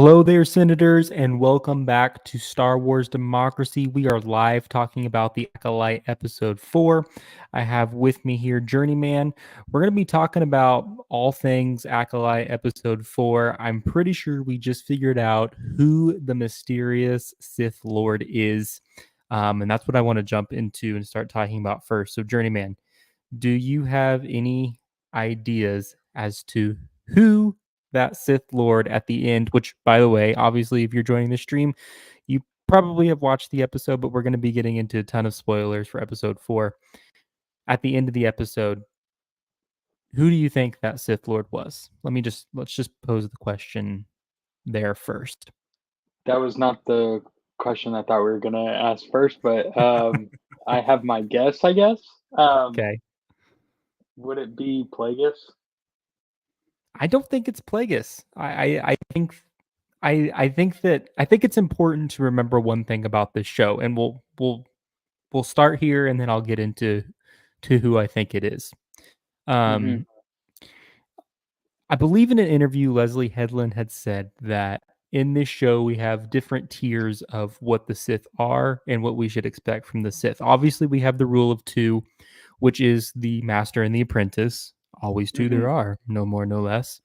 Hello there, Senators, and welcome back to Star Wars Democracy. We are live talking about the Acolyte Episode 4. I have with me here Journeyman. We're going to be talking about all things Acolyte Episode 4. I'm pretty sure we just figured out who the mysterious Sith Lord is, and that's what I want to jump into and start talking about first. So, Journeyman, do you have any ideas as to who that Sith Lord at the end, which, by the way, obviously, if you're joining the stream, you probably have watched the episode, but we're going to be getting into a ton of spoilers for episode 4. At the end of the episode, who do you think that Sith Lord was? Let's just pose the question there first. That was not the question I thought we were gonna ask first, but I have my guess, I guess. Okay. Would it be Plagueis? I don't think it's Plagueis. I think it's important to remember one thing about this show, and we'll start here, and then I'll get into who I think it is. Mhm. I believe in an interview, Leslie Headland had said that in this show we have different tiers of what the Sith are and what we should expect from the Sith. Obviously, we have the rule of two, which is the master and the apprentice. Always two there Mhm. are, no more, no less.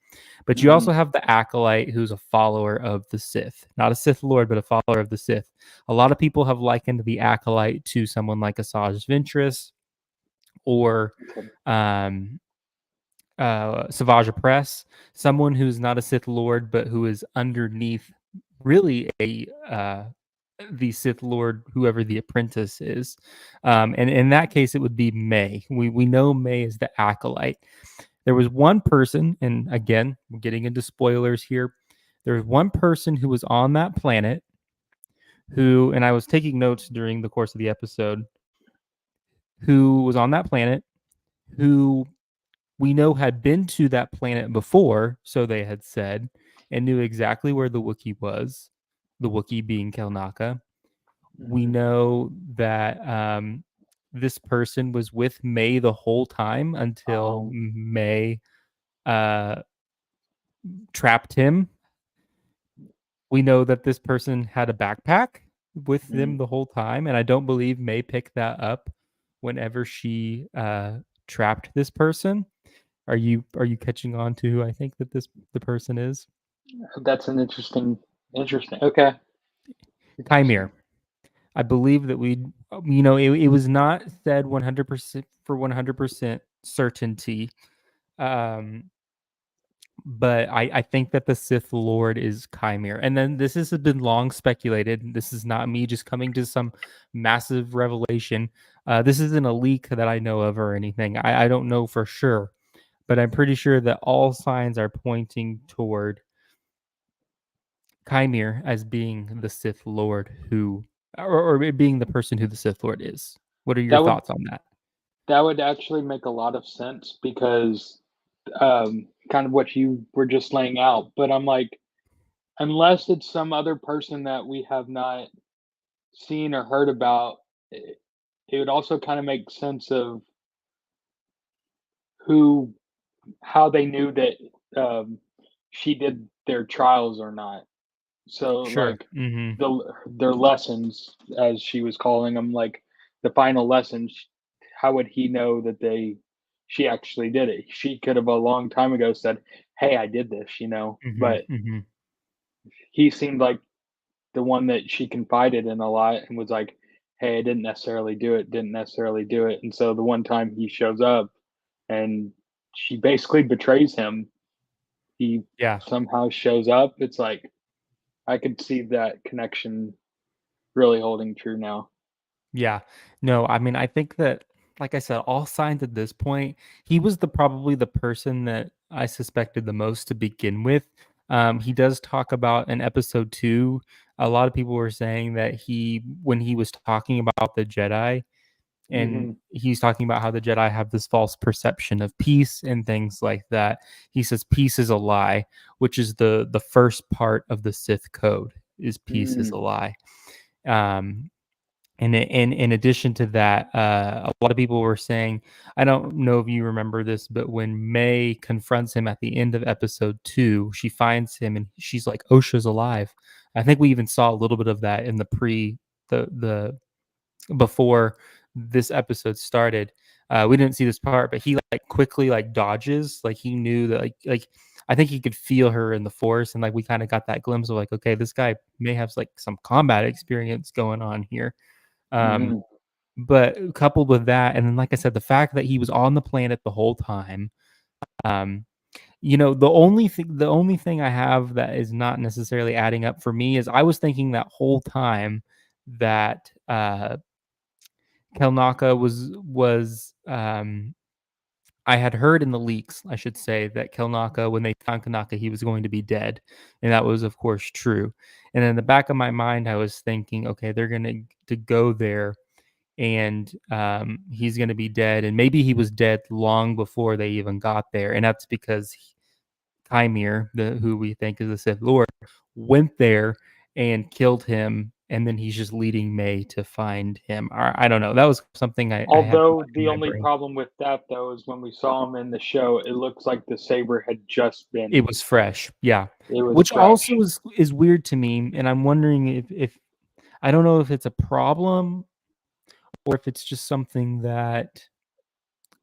But you also Mhm. have the acolyte, who's a follower of the Sith. Not a Sith Lord, but a follower of the Sith. A lot of people have likened the acolyte to someone like Asajj Ventress or Okay. um, Savage Press, someone who's not a Sith Lord, but who is underneath really the Sith Lord, whoever the apprentice is. And in that case, it would be May. We know May is the acolyte. There was one person, and again, we're getting into spoilers here. There was one person who was on that planet who, and I was taking notes during the course of the episode, who was on that planet, who we know had been to that planet before, so they had said, and knew exactly where the Wookiee was, the Wookiee being Kelnaka. We Mhm. know that this person was with May the whole time until Um, May uh, trapped him. We know that this person had a backpack with them mhm. the whole time, and I don't believe May picked that up whenever she trapped this person. Are you catching on to who I think that the person is? That's an interesting. Okay, Chimere. interesting. I believe that it was not said 100% for 100% certainty. Um, but I think that the Sith Lord is Chimere. And then this has been long speculated. This is not me just coming to some massive revelation. This isn't a leak that I know of or anything. I don't know for sure, but I'm pretty sure that all signs are pointing toward Chimere as being the Sith Lord or it being the person who the Sith Lord is. What are your That would thoughts on that? that would actually make a lot of sense because kind of what you were just laying out. But I'm like, unless it's some other person that we have not seen or heard about, it would also kind of make sense of who how they knew that she did their trials or not. So Sure. like Hmm. their lessons, as she was calling them, like the final lessons. How would he know that she actually did it? She could have a long time ago said, "Hey, I did this," Hmm. But Hmm. he seemed like the one that she confided in a lot and was like, "Hey, I didn't necessarily do it, didn't necessarily do it." And so the one time he shows up and she basically betrays him, he Yeah. somehow shows up. It's like I could see that connection really holding true now. Yeah. No, I mean, I think that, like I said, all signs at this point, he was probably the person that I suspected the most to begin with. He does talk about in episode 2. A lot of people were saying that when he was talking about the Jedi, and Mhm. he's talking about how the Jedi have this false perception of peace and things like that. He says peace is a lie, which is the first part of the Sith code is peace is Mm. a lie. Um, And in addition to that, a lot of people were saying, I don't know if you remember this, but when May confronts him at the end of episode 2, she finds him and she's like, "Osha's alive." I think we even saw a little bit of that in the before this episode started. We didn't see this part, but he like quickly like dodges, like he knew that like I think he could feel her in the force, and like we kind of got that glimpse of like, okay, this guy may have like some combat experience going on here. Um, Hmm. but coupled with that, and then like I said, the fact that he was on the planet the whole time, um, the only thing I have that is not necessarily adding up for me is I was thinking that whole time that Kelnaka was I had heard in the leaks, I should say, that Kelnaka, when they found Kanaka, he was going to be dead, and that was of course true. And in the back of my mind, I was thinking, okay, they're going to go there and he's going to be dead, and maybe he was dead long before they even got there, and that's because Kymir, who we think is the Sith Lord, went there and killed him, and then he's just leading May to find him. I don't know. That was something I had Although in the my only brain. problem with that though is when we saw him in the show, it looks like the saber had just It been, was fresh, yeah. it was Which also fresh. is weird to me, and I'm wondering if I don't know if it's a problem or if it's just something that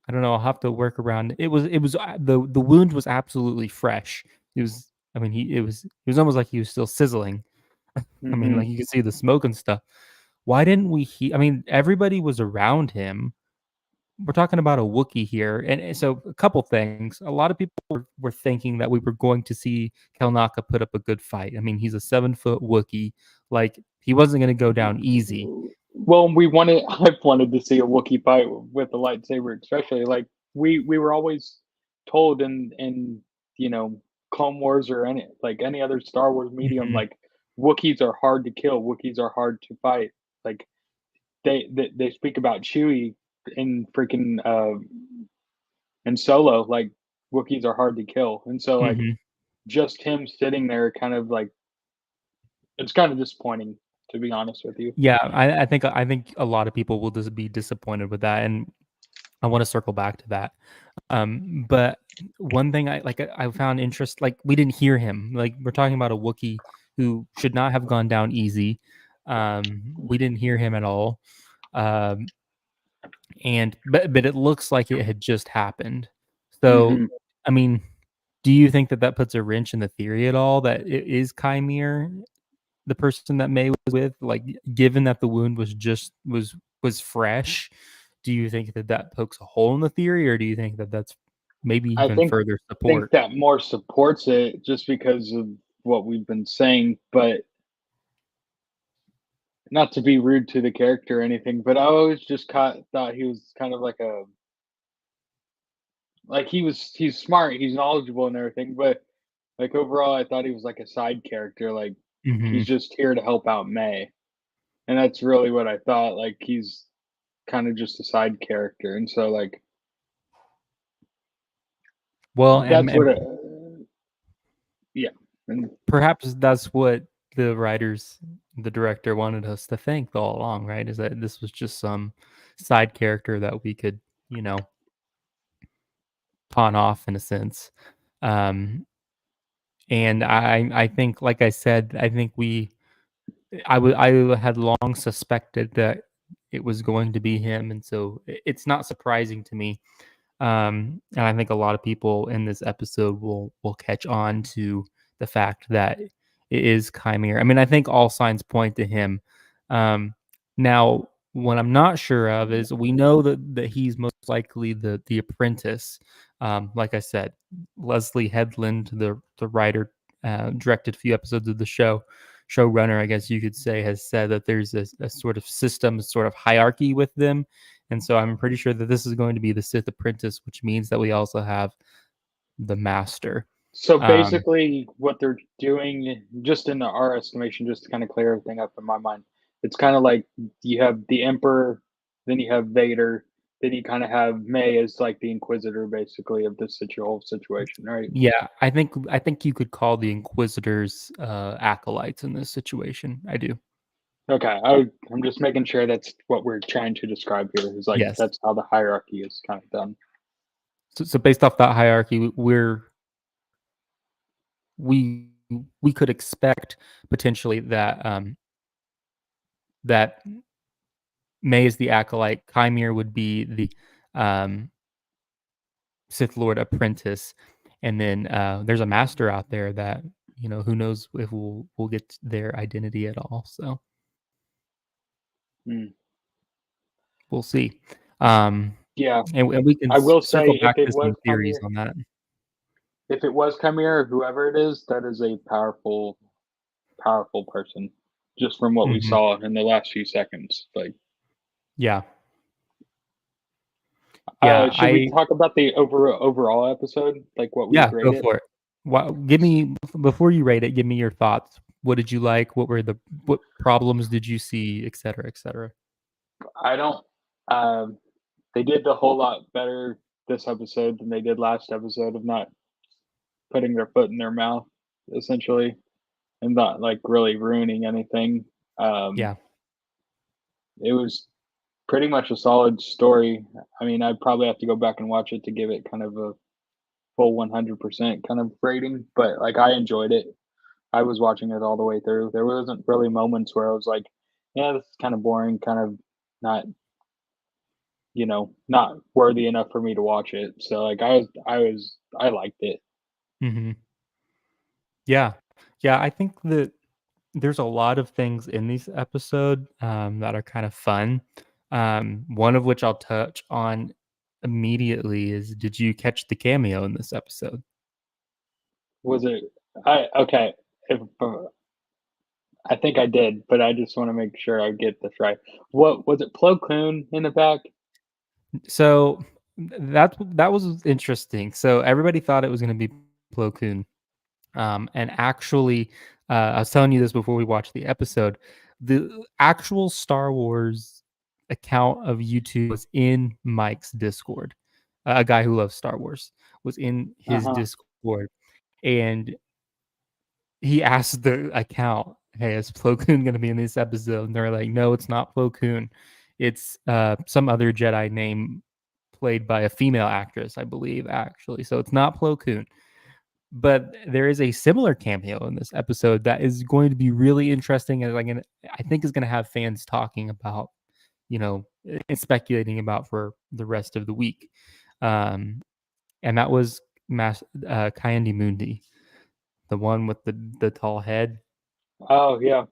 I don't know. I'll have to work around. It was the wound was absolutely fresh. It was. I mean, he was almost like he was still sizzling. I mean, Hmm. like you could see the smoke and stuff. Why didn't we? I mean, everybody was around him. We're talking about a Wookiee here, and so a couple things. A lot of people were thinking that we were going to see Kelnaka put up a good fight. I mean, he's a 7-foot Wookiee. Like he wasn't going to go down easy. Well, we wanted, I've wanted to see a Wookiee fight with a lightsaber, especially like we were always told in Clone Wars or any other Star Wars medium, Mhm, like Wookiees are hard to kill, Wookiees are hard to fight. Like they speak about Chewie in freaking in Solo, like Wookiees are hard to kill, and so like mhm. just him sitting there, kind of like it's kind of disappointing to be honest with you. Yeah, I think a lot of people will just be disappointed with that, and I want to circle back to that. But one thing I found interest like we didn't hear him. Like we're talking about a Wookiee who should not have gone down easy. We didn't hear him at all. Um, and but it looks like it had just happened. So Hmm. I mean, do you think that that puts a wrench in the theory at all that it is Chimere, the person that May was with? Like, given that the wound was fresh, do you think that that pokes a hole in the theory, or do you think that that's maybe I even further think support? that more supports it just because of what we've been saying, but not to be rude to the character or anything, but I always just thought he was kind of like a like he's smart, he's knowledgeable and everything, but like overall I thought he was like a side character, like he's Hmm. just here to help out May. And that's really what I thought, like he's kind of just a side character. And so like Well, that's what yeah. And perhaps that's what the director wanted us to think all along, right? Is that this was just some side character that we could, you know, pawn off in a sense. Um, and I think, like I said, I think I had long suspected that it was going to be him, and so it's not surprising to me. And I think a lot of people in this episode will catch on to the fact that it is Chimera. I mean, I think all signs point to him. Now, what I'm not sure of is we know that he's most likely the apprentice. Like I said, Leslie Headland, the writer, directed a few episodes of the show. Showrunner, I guess you could say, has said that there's a sort of system, sort of hierarchy with them, and so I'm pretty sure that this is going to be the Sith apprentice, which means that we also have the master. so Um, basically what they're doing, just in our estimation, just to kind of clear everything up in my mind, it's kind of like you have the Emperor, then you have Vader, then you kind of have May as like the Inquisitor, basically, of this whole situation, right? yeah, I think you could call the Inquisitors acolytes in this situation. I do. Okay, I'm just making sure that's what we're trying to describe here. Is like Yes. that's how the hierarchy is kind of done. So based off that hierarchy, we we could expect potentially that that May is the acolyte, Chimere would be the um, Sith Lord apprentice, and then there's a master out there that who knows if we'll get their identity at all. So Mm. we'll see. Um, Yeah, and we can I will circle say back to some theories on that. If it was Chimera or whoever it is, that is a powerful, powerful person. Just from what we Hmm. saw in the last few seconds. Like, Yeah, yeah, should we talk about the overall episode? Like what we would yeah. rate Go it? for it. Give me before you rate it. Give me your thoughts. What did you like? What problems did you see, et cetera, et cetera? I don't. Um, they did a whole lot better this episode than they did last episode of not putting their foot in their mouth, essentially, and not like really ruining anything. Um, Yeah. it was pretty much a solid story. I mean, I'd probably have to go back and watch it to give it kind of a full 100% kind of rating, but like I enjoyed it. I was watching it all the way through. There wasn't really moments where I was like, yeah, this is kind of boring, kind of not, not worthy enough for me to watch it. So like I liked it. Hmm. Yeah. Yeah. I think that there's a lot of things in this episode that are kind of fun. One of which I'll touch on immediately is, did you catch the cameo in this episode? Was it? I okay. If I think I did, but I just want to make sure I get this right. What was it? Plo Koon in the back? So that was interesting. So everybody thought it was going to be Plo Koon. And actually, I was telling you this before we watched the episode. The actual Star Wars account of YouTube was in Mike's Discord. A guy who loves Star Wars was in Uh his huh. Discord, and he asked the account, "Hey, is Plo Koon going to be in this episode?" And they're like, "No, it's not Plo Koon. It's some other Jedi name played by a female actress, I believe, actually. So it's not Plo Koon." But there is a similar cameo in this episode that is going to be really interesting, and I think is going to have fans talking about, and speculating about for the rest of the week. Um, and that was Kyendi Mundi, the one with the tall head. Oh yeah.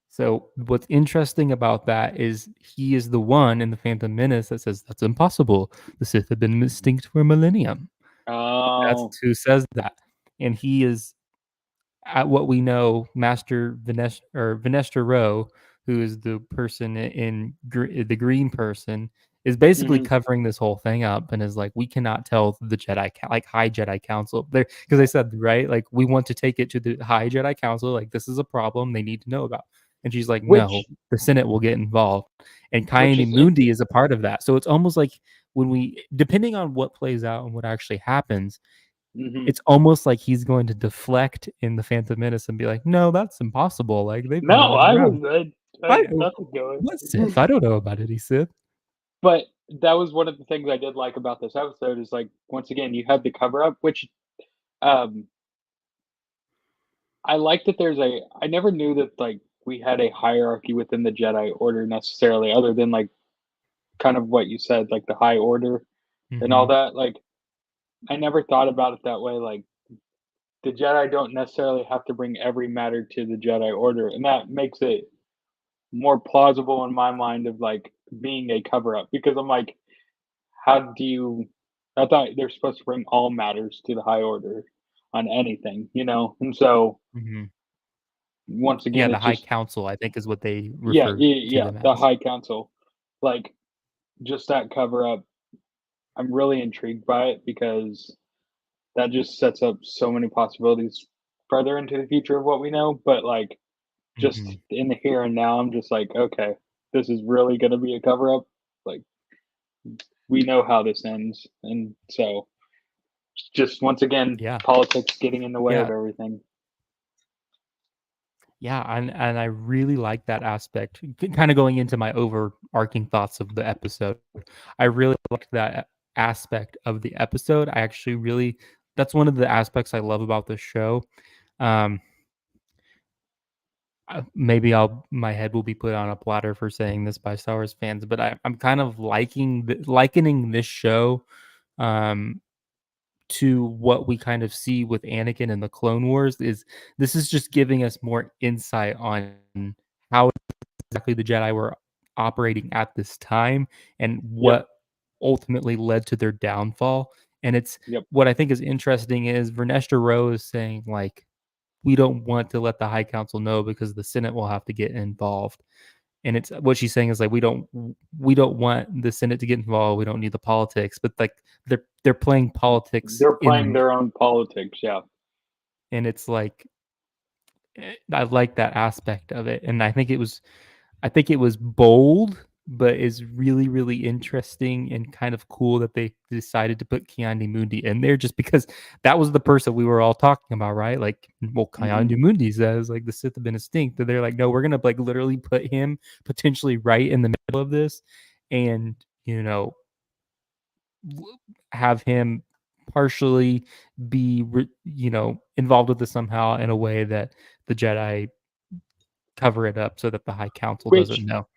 So what's interesting about that is he is the one in the Phantom Menace that says that's impossible. The Sith have been extinct for a millennium. That's Oh. who says that, and he is, at what we know, Master Venestra Rowe, who is the person in the green person, is basically Hmm. covering this whole thing up and is like, we cannot tell the like High Jedi Council there, because they said, right, like, we want to take it to the High Jedi Council, like, this is a problem they need to know about. And she's like, no, Which the Senate will get involved, and which Kayani is in. Mundi is a part of that. So it's almost like, when we, depending on what plays out and what actually happens, Hmm. it's almost like he's going to deflect in the Phantom Menace and be like, "No, that's impossible. Like, they've been No, running around. I I had nothing going. what Sith? I don't know about any Sith." But that was one of the things I did like about this episode is, like, once again, you had the cover up, which, um, I like that I never knew that, like, we had a hierarchy within the Jedi Order necessarily other than, like, kind of what you said, like, the High Order and all Mhm. that, like, I never thought about it that way, like, the Jedi don't necessarily have to bring every matter to the Jedi Order, and that makes it more plausible in my mind of, like, being a cover up because I'm like, how do you I thought they're supposed to bring all matters to the high order on anything, you know? And so, Mhm. once Yeah, again, the it's High just Council, I think, is what they yeah, refer yeah, to yeah, them the as. high council. Like, just that cover up, I'm really intrigued by it because that just sets up so many possibilities further into the future of what we know, but, like, just Mhm. in the here and now, I'm just like, "Okay, this is really gonna be a cover up." Like, we know how this ends, and so, just once again, Yeah. politics getting in the way of Yeah. everything. Yeah, and I really like that aspect. Kind of going into my overarching thoughts of the episode, I really liked that aspect of the episode. I actually really that's one of the aspects I love about the show. Um, maybe I'll my head will be put on a platter for saying this by Star Wars fans, but I'm kind of likening this show um, to what we kind of see with Anakin in the Clone Wars. Is this is just giving us more insight on how exactly the Jedi were operating at this time and Yep, what ultimately led to their downfall. And it's yep. what I think is interesting is Vernestra Rose is saying like we don't want to let the High Council know because the Senate will have to get involved. And it's what she's saying is like we don't want the Senate to get involved. We don't need the politics, but like they're playing politics They're in playing their own politics. Yeah, and it's like I like that aspect of it. And I think it was bold, but is really, really interesting and kind of cool that they decided to put Keanu Mundi in there just because that was the person we were all talking about, right? Like, well, hmm Keanu Mundi says like the Sith have been extinct. And they're like, no, we're gonna like literally put him potentially right in the middle of this and have him partially be involved with this somehow in a way that the Jedi cover it up so that the High Council doesn't which know.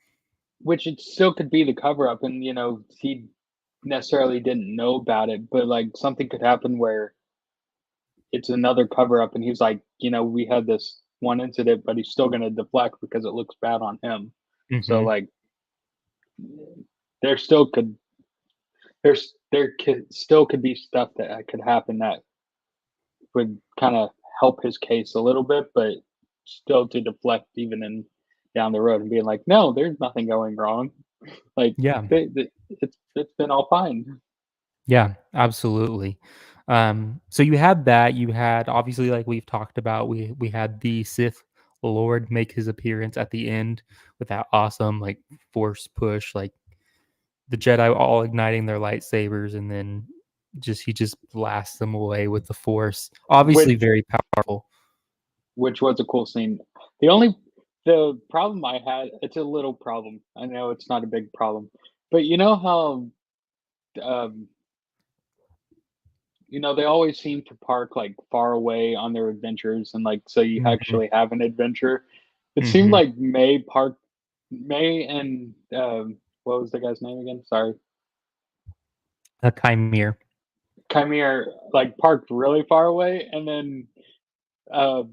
which it still could be the cover up, and he necessarily didn't know about it, but like something could happen where it's another cover up, and he's like, we had this one incident, but he's still gonna deflect because it looks bad on him. So Hmm. like, there still could still could be stuff that could happen that would kind of help his case a little bit, but still to deflect even in down the road and being like, no, there's nothing going wrong. Like Yeah, it's been all fine. yeah, absolutely. So you had that. You had obviously, like we've talked about, we had the Sith Lord make his appearance at the end with that awesome like force push, like the Jedi all igniting their lightsabers, and then he just blasts them away with the Force. Obviously, which very powerful. which was a cool scene. The problem I had, it's a little problem. I know it's not a big problem, but you know how um, they always seem to park like far away on their adventures, and like so you Hmm. actually have an adventure. It seemed Hmm. like May and what was the guy's name again? Sorry, A chimere. Chimere like parked really far away, and then uh,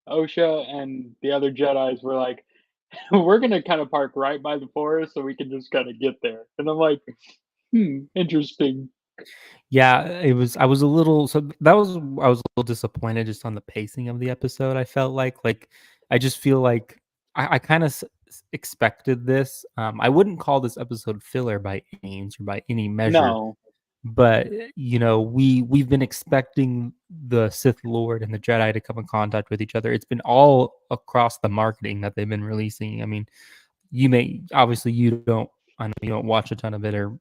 Osha and the other Jedi's were like, "We're gonna kind of park right by the forest so we can just kind of get there." And I'm like, interesting. Yeah, it was I was a little so that was I was a little disappointed just on the pacing of the episode. I felt like I just feel like I kind of expected this. I wouldn't call this episode filler by any means or by any measure, No, but we've been expecting the Sith Lord and the Jedi to come in contact with each other. It's been all across the marketing that they've been releasing. I mean, you may obviously you don't I know you don't watch a ton of it or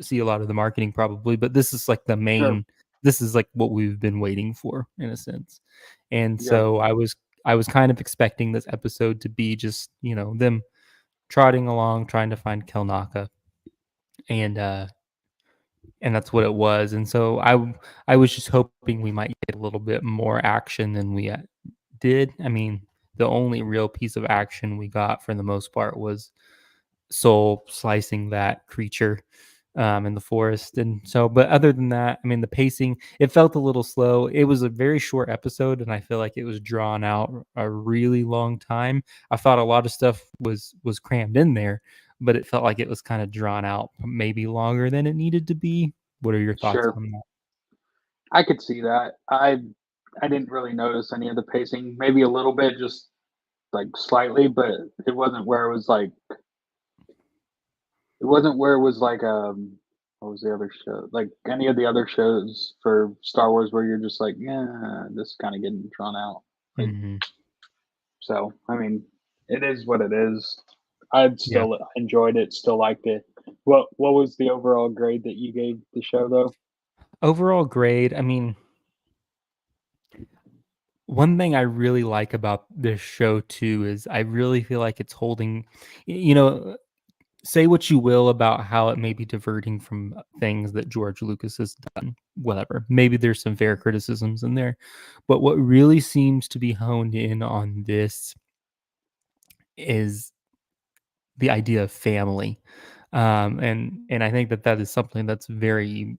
see a lot of the marketing probably, but this is like the sure, main this is like what we've been waiting for in a sense. And yep, so I was kind of expecting this episode to be just, them trotting along trying to find Kelnaka and and that's what it was. And so I was just hoping we might get a little bit more action than we did. I mean, the only real piece of action we got for the most part was Soul slicing that creature in the forest. And so, but other than that, I mean, the pacing, it felt a little slow. It was a very short episode, and I feel like it was drawn out a really long time. I thought a lot of stuff was crammed in there, but it felt like it was kind of drawn out, maybe longer than it needed to be. What are your thoughts sure. on that? I could see that. I didn't really notice any of the pacing. Maybe a little bit, just like slightly, but it wasn't where it was like it wasn't where it was like what was the other show? Like any of the other shows for Star Wars where you're just like, yeah, this is kind of getting drawn out. Like Hmm. so, I mean, it is what it is. I'd Yeah. still enjoyed it, still liked it. What was the overall grade that you gave the show though? Overall grade, I mean, one thing I really like about this show too is I really feel like it's holding, you know, say what you will about how it may be diverting from things that George Lucas has done, whatever. Maybe there's some fair criticisms in there. But what really seems to be honed in on this is the idea of family. And I think that that is something that's very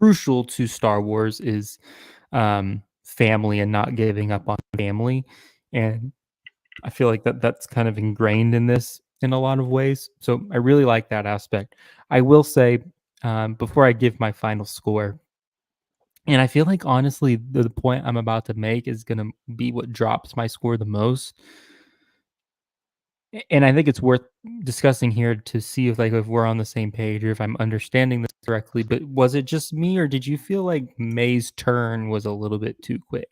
crucial to Star Wars is family and not giving up on family. And I feel like that's kind of ingrained in this in a lot of ways. So I really like that aspect. I will say, before I give my final score, and I feel like honestly, the point I'm about to make is going to be what drops my score the most. And I think it's worth discussing here to see if if we're on the same page or if I'm understanding this correctly. But was it just me, or did you feel like May's turn was a little bit too quick?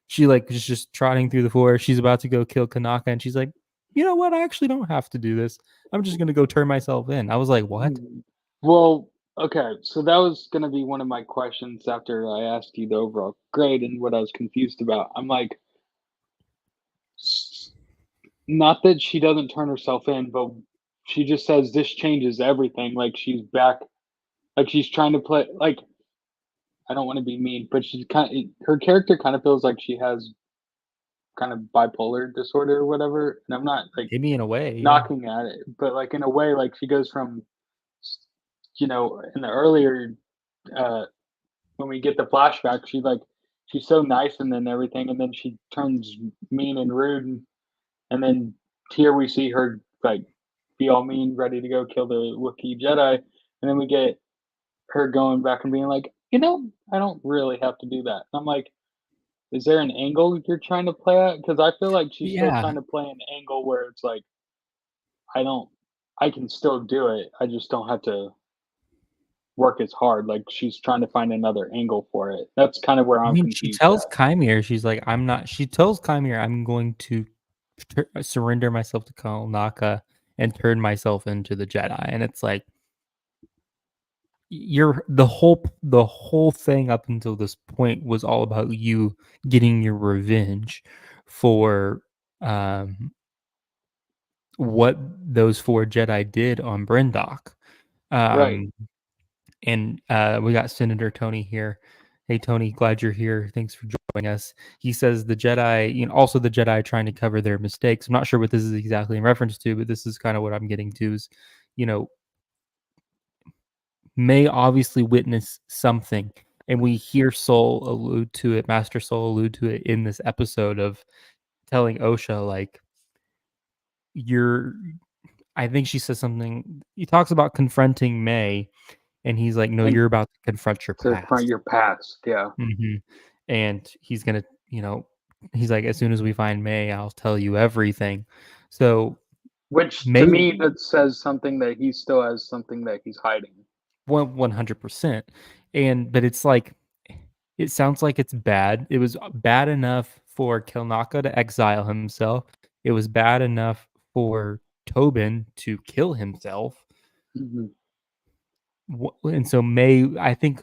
She was just trotting through the forest. She's about to go kill Kanaka, and she's like, "You know what? I actually don't have to do this. I'm just gonna go turn myself in." I was like, "What?" Mhm. Well, okay, so that was gonna be one of my questions after I asked you the overall grade and what I was confused about. I'm like, s not that she doesn't turn herself in, but she just says, "This changes everything," like, she's back like, she's trying to play like, I don't wanna be mean, but she's kinda her character kinda feels like she has kind of bipolar disorder or whatever, and I'm not, like, Maybe in a way, yeah. knocking at it, but, like, in a way, like, she goes from in the earlier, uh when we get the flashback, she's so nice and then everything, and then she turns mean and rude, and then here we see her, like, be all mean, ready to go kill the Wookiee Jedi, and then we get her going back and being like, I don't really have to do that." And I'm like, "Is there an angle you're trying to play at?" Because I feel like she's still Yeah. trying to play an angle where it's like, I don't I can still do it, I just don't have to work as hard, like, she's trying to find another angle for it. That's kind of where I I'm mean, she confused tells at. Kymir, she's like, "I'm not." She tells Kymir, "I'm going to surrender myself to Kalnaka and turn myself into the Jedi," and it's like you're the whole thing up until this point was all about you getting your revenge for um what those four Jedi did on Brindok. Right. Um and we got Senator Tony here. Hey Tony, glad you're here. Thanks for joining us. He says the Jedi, also the Jedi trying to cover their mistakes. I'm not sure what this is exactly in reference to, but this is kind of what I'm getting to is, you know, May obviously witness something. And we hear Soul allude to it, Master Soul allude to it in this episode of telling Osha, like, you're, I think she says something. He talks about confronting May, and he's like, no, And you're about to confront your to find past. your past, yeah. And he's going to, he's like, as soon as we find May, I'll tell you everything. So Which to May me, that says something that he still has something that he's hiding. 100%. But it's like it sounds like it's bad. It was bad enough for Kilnaka to exile himself. It was bad enough for Tobin to kill himself. Mhm. And so I think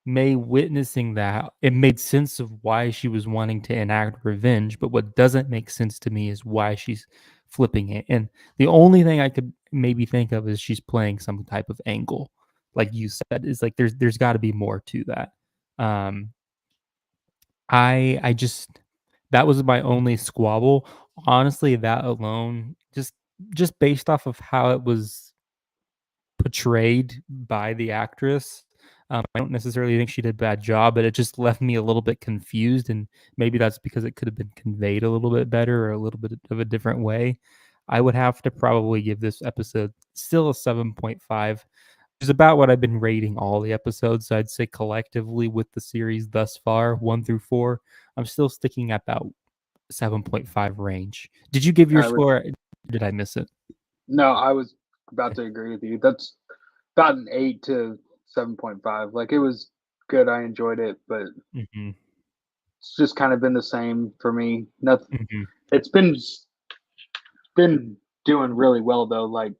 May witnessing that, it made sense of why she was wanting to enact revenge. But what doesn't make sense to me is why she's flipping it. And the only thing I could maybe think of is she's playing some type of angle, like you said, is like there's got to be more to that. Um, I just that was my only squabble. Honestly, that alone, just based off of how it was portrayed by the actress, I don't necessarily think she did a bad job, but it just left me a little bit confused, and maybe that's because it could have been conveyed a little bit better or a little bit of a different way. I would have to probably give this episode still a 7.5. Is about what I've been rating all the episodes. So I'd say collectively with the series thus far, 1 through 4, I'm still sticking at that 7.5 range. Did you give your I would score? Did I miss it? No, I was about Okay. to agree with you. That's about an 8 to 7.5. Like, it was good, I enjoyed it, but Hmm. it's just kind of been the same for me. Nothing Hmm. it's been doing really well, though, like,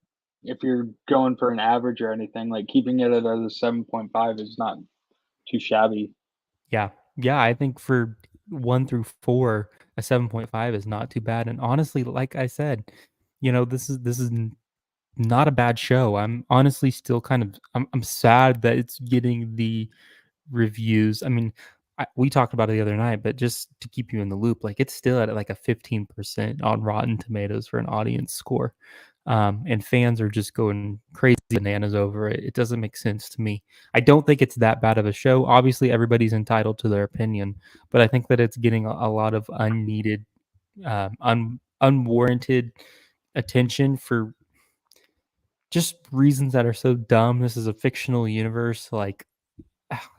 if you're going for an average or anything, like, keeping it at a 7.5 is not too shabby. Yeah, yeah. I think for 1 through 4, a 7.5 is not too bad. And honestly, like I said, this is not a bad show. I'm honestly still kind of I'm sad that it's getting the reviews. I mean, we talked about it the other night, but just to keep you in the loop, like it's still at like a 15% on Rotten Tomatoes for an audience score. And fans are just going crazy bananas over it. It doesn't make sense to me. I don't think it's that bad of a show. Obviously, everybody's entitled to their opinion, but I think that it's getting a lot of unneeded, unwarranted attention for just reasons that are so dumb. This is a fictional universe. Like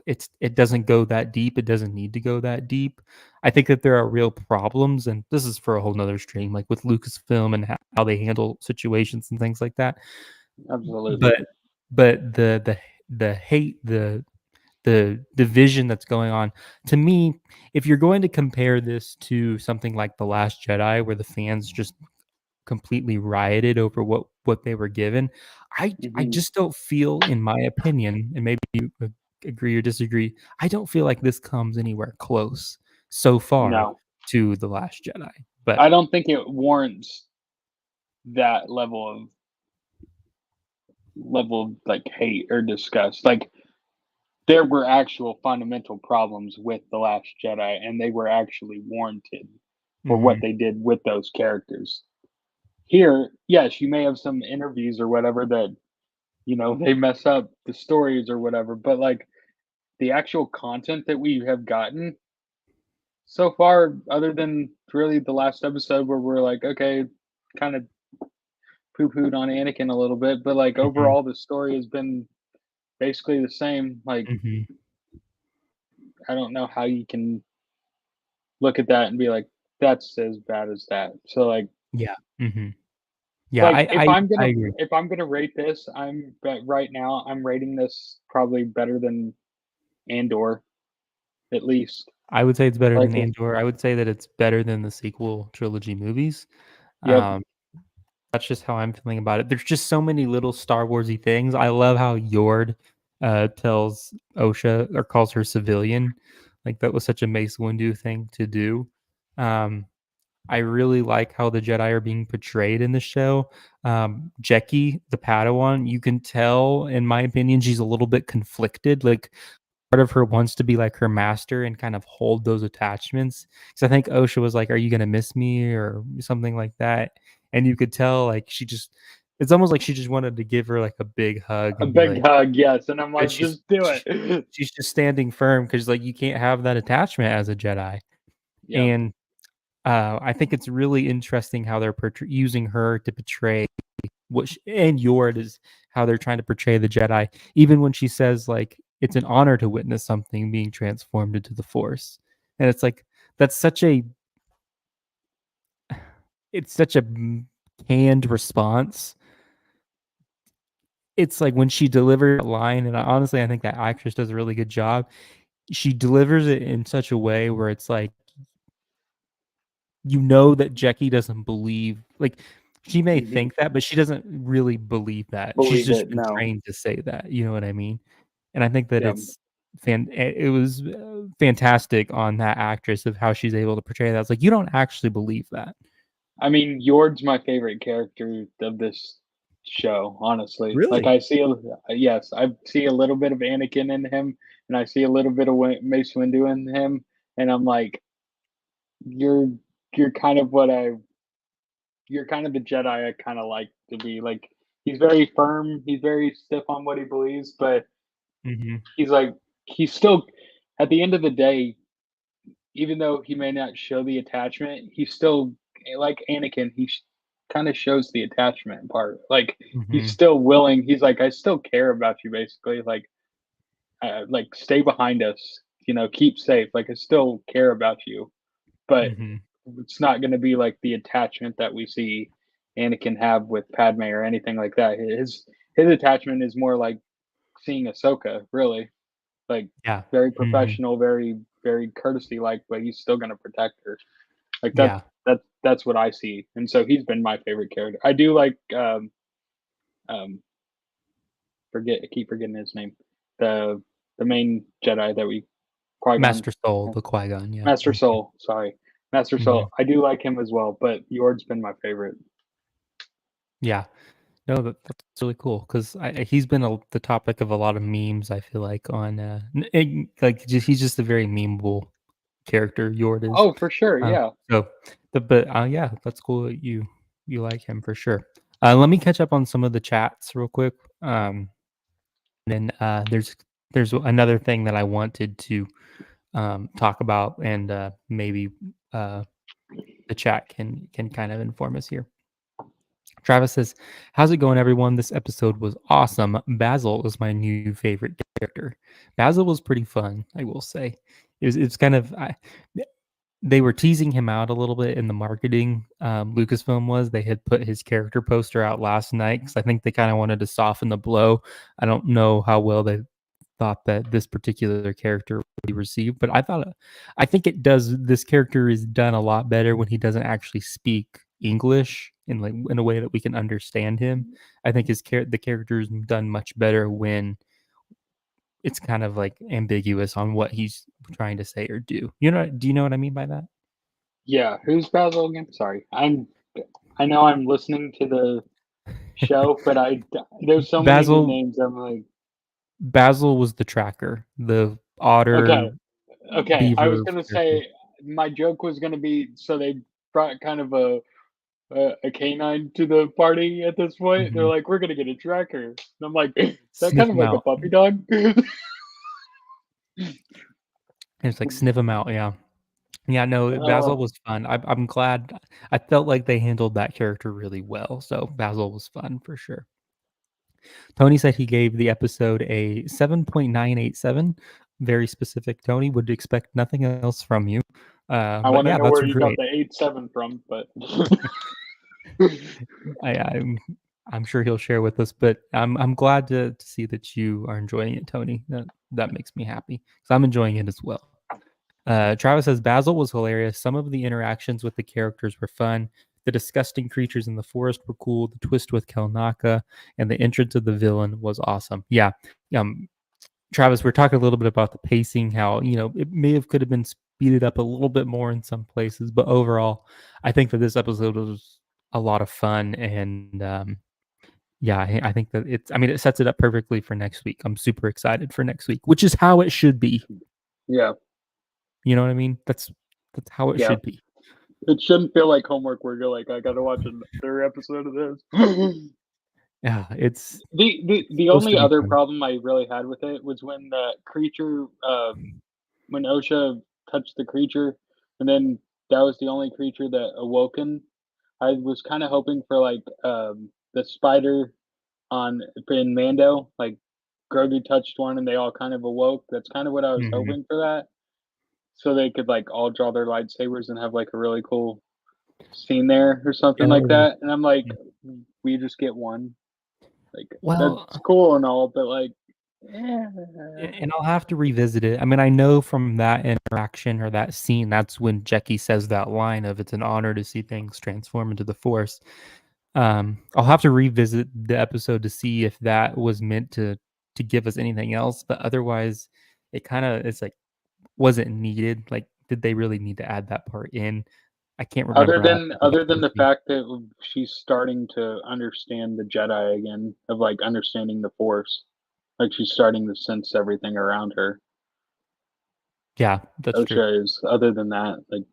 it doesn't go that deep. It doesn't need to go that deep. I think that there are real problems, and this is for a whole nother stream, like with Lucasfilm and how they handle situations and things like that. Absolutely. But the hate, the division that's going on, to me, if you're going to compare this to something like The Last Jedi, where the fans just completely rioted over what they were given. I Hmm. just don't feel, in my opinion, and maybe you agree or disagree, I don't feel like this comes anywhere close so far No, to The Last Jedi. But I don't think it warrants that level of like hate or disgust. Like there were actual fundamental problems with The Last Jedi, and they were actually warranted for what mhm, they did with those characters. Here, yes, you may have some interviews or whatever that, they mess up the stories or whatever, but like the actual content that we have gotten so far, other than really the last episode where we're like, okay, kind of poo pooed on Anakin a little bit, but like mhm, overall, the story has been basically the same. Like, mhm. I don't know how you can look at that and be like, that's as bad as that. So like, Yeah, mhm. Yeah, like I I I agree. if I'm gonna rate this, but right now I'm rating this probably better than Andor at least. I would say it's better Like, than Andor. I would say that it's better than the sequel trilogy movies. yep, Um That's just how I'm feeling about it. There's just so many little Star Warsy things. I love how Yord tells Osha or calls her civilian. Like that was such a Mace Windu thing to do. Um, I really like how the Jedi are being portrayed in the show. Jecki, the Padawan, you can tell, in my opinion, she's a little bit conflicted. Like part of her wants to be like her master and kind of hold those attachments. Because I think Osha was like, "Are you gonna miss me?" or something like that, and you could tell like she just. It's almost like she just wanted to give her like a big hug a and be big like, hug, yes, and I'm but like, just do it. she's just standing firm because like you can't have that attachment as a Jedi. Yep, And I think it's really interesting how they're using her to portray and Yord is how they're trying to portray the Jedi, even when she says like it's an honor to witness something being transformed into the Force, and it's like that's such a it's such a canned response. It's like when she delivers a line, and honestly, I think that actress does a really good job. She delivers it in such a way where it's like that Jackie doesn't believe like she may mhm, think that, but she doesn't really believe that. She's believe just it, been no. trained to say that. You know what I mean? And I think that Yep. it was fantastic on that actress of how she's able to portray that. It's like you don't actually believe that. I mean, Yord's my favorite character of this show, honestly. Like, Really? yes, I see a little bit of Anakin in him, and I see a little bit of Mace Windu in him, and I'm like, you're you're kind of you're kind of the Jedi I kind of like to be. Like, he's very firm, he's very stiff on what he believes, but Mhm. he's like, he's still, at the end of the day, even though he may not show the attachment, he's still like Anakin. He kind of shows the attachment part. Like he's Mhm. still willing. He's like, I still care about you, basically. Like stay behind us. Keep safe. Like I still care about you, but Mhm. it's not going to be like the attachment that we see Anakin have with Padme or anything like that. His attachment is more like seeing Ahsoka, really, like Yeah. very Mhm. professional, very very courtesy like, but he's still going to protect her. Like Yeah. that's what I see, and so he's been my favorite character. I do like um I keep forgetting his name. The the main Jedi that we Qui-Gon. Master Soul, the Qui-Gon, yeah. Master Soul, sorry. Master Mhm. Soul. I do like him as well, but Yord's been my favorite. Yeah. No, that's really cool because he's been the topic of a lot of memes. I feel like on he's just a very memeable character. Yord is. Oh, for sure, yeah. So, yeah, that's cool that you like him for sure. Let me catch up on some of the chats real quick. Then there's another thing that I wanted to talk about, and maybe the chat can kind of inform us here. Travis says, "How's it going, everyone? This episode was awesome. Basil is my new favorite character. Basil was pretty fun, I will say. It's kind of they were teasing him out a little bit in the marketing. Lucasfilm was they had put his character poster out last night because I think they kind of wanted to soften the blow. I don't know how well they thought that this particular character would be received, but I think it does. This character is done a lot better when he doesn't actually speak English in a way that we can understand him. I think the character is done much better when it's kind of like ambiguous on what he's trying to say or do. Do you know what I mean by that? Yeah, who's Basil again? Sorry. I know I'm listening to the show, but there's so many new Basil names. I'm like, Basil was the tracker, the okay, otter okay. I was beaver gonna character. say my joke was gonna be so they brought kind of a canine to the party at this point. They're Mhm. like, we're gonna get a tracker, and I'm like, is that Sniff kind of him like a out. puppy dog? It's like sniff him out. Yeah, yeah. No, Basil Oh, was fun. I'm glad. I felt like they handled that character really well. So Basil was fun for sure. Tony said he gave the episode a 7.987. Very specific. Tony would expect nothing else from you. I But want to yeah, know that's where you got great. the 8.7 from, but I, I'm I'm sure he'll share with us. But I'm glad to see that you are enjoying it, Tony. That makes me happy because I'm enjoying it as well. Travis says Basil was hilarious. Some of the interactions with the characters were fun. The disgusting creatures in the forest were cool. The twist with Kelnaka and the entrance of the villain was awesome. Yeah. Um, Travis, we're talking a little bit about the pacing, how, it could have been speeded up a little bit more in some places, but overall, I think that this episode was a lot of fun. And yeah, I think that it sets it up perfectly for next week. I'm super excited for next week, which is how it should be. yeah, You know what I mean? That's how it yeah. should be. It shouldn't feel like homework where you're like, I gotta watch another episode of this. Yeah, it's The supposed to only be other fun. problem I really had with it was when the creature, when OSHA touched the creature, and then that was the only creature that awoken. I was kind of hoping for like the spider on in Mando, like Grogu touched one and they all kind of awoke. That's kind of what I was Mhm. hoping for that, so they could like all draw their lightsabers and have like a really cool scene there or something like Oh, that. And I'm like, yeah. we just get one. Like that's Well, cool and all, but like, eh. and I'll have to revisit it. I mean, I know from that interaction or that scene, that's when Jackie says that line of "It's an honor to see things transform into the Force." I'll have to revisit the episode to see if that was meant to give us anything else, but otherwise, it's like wasn't needed. Like, did they really need to add that part in? I can't Other remember than offhand other what than the the scene. fact that she's starting to understand the Jedi again, of like understanding the Force, like she's starting to sense everything around her. Yeah, that's true. OSHA is. Other than that, like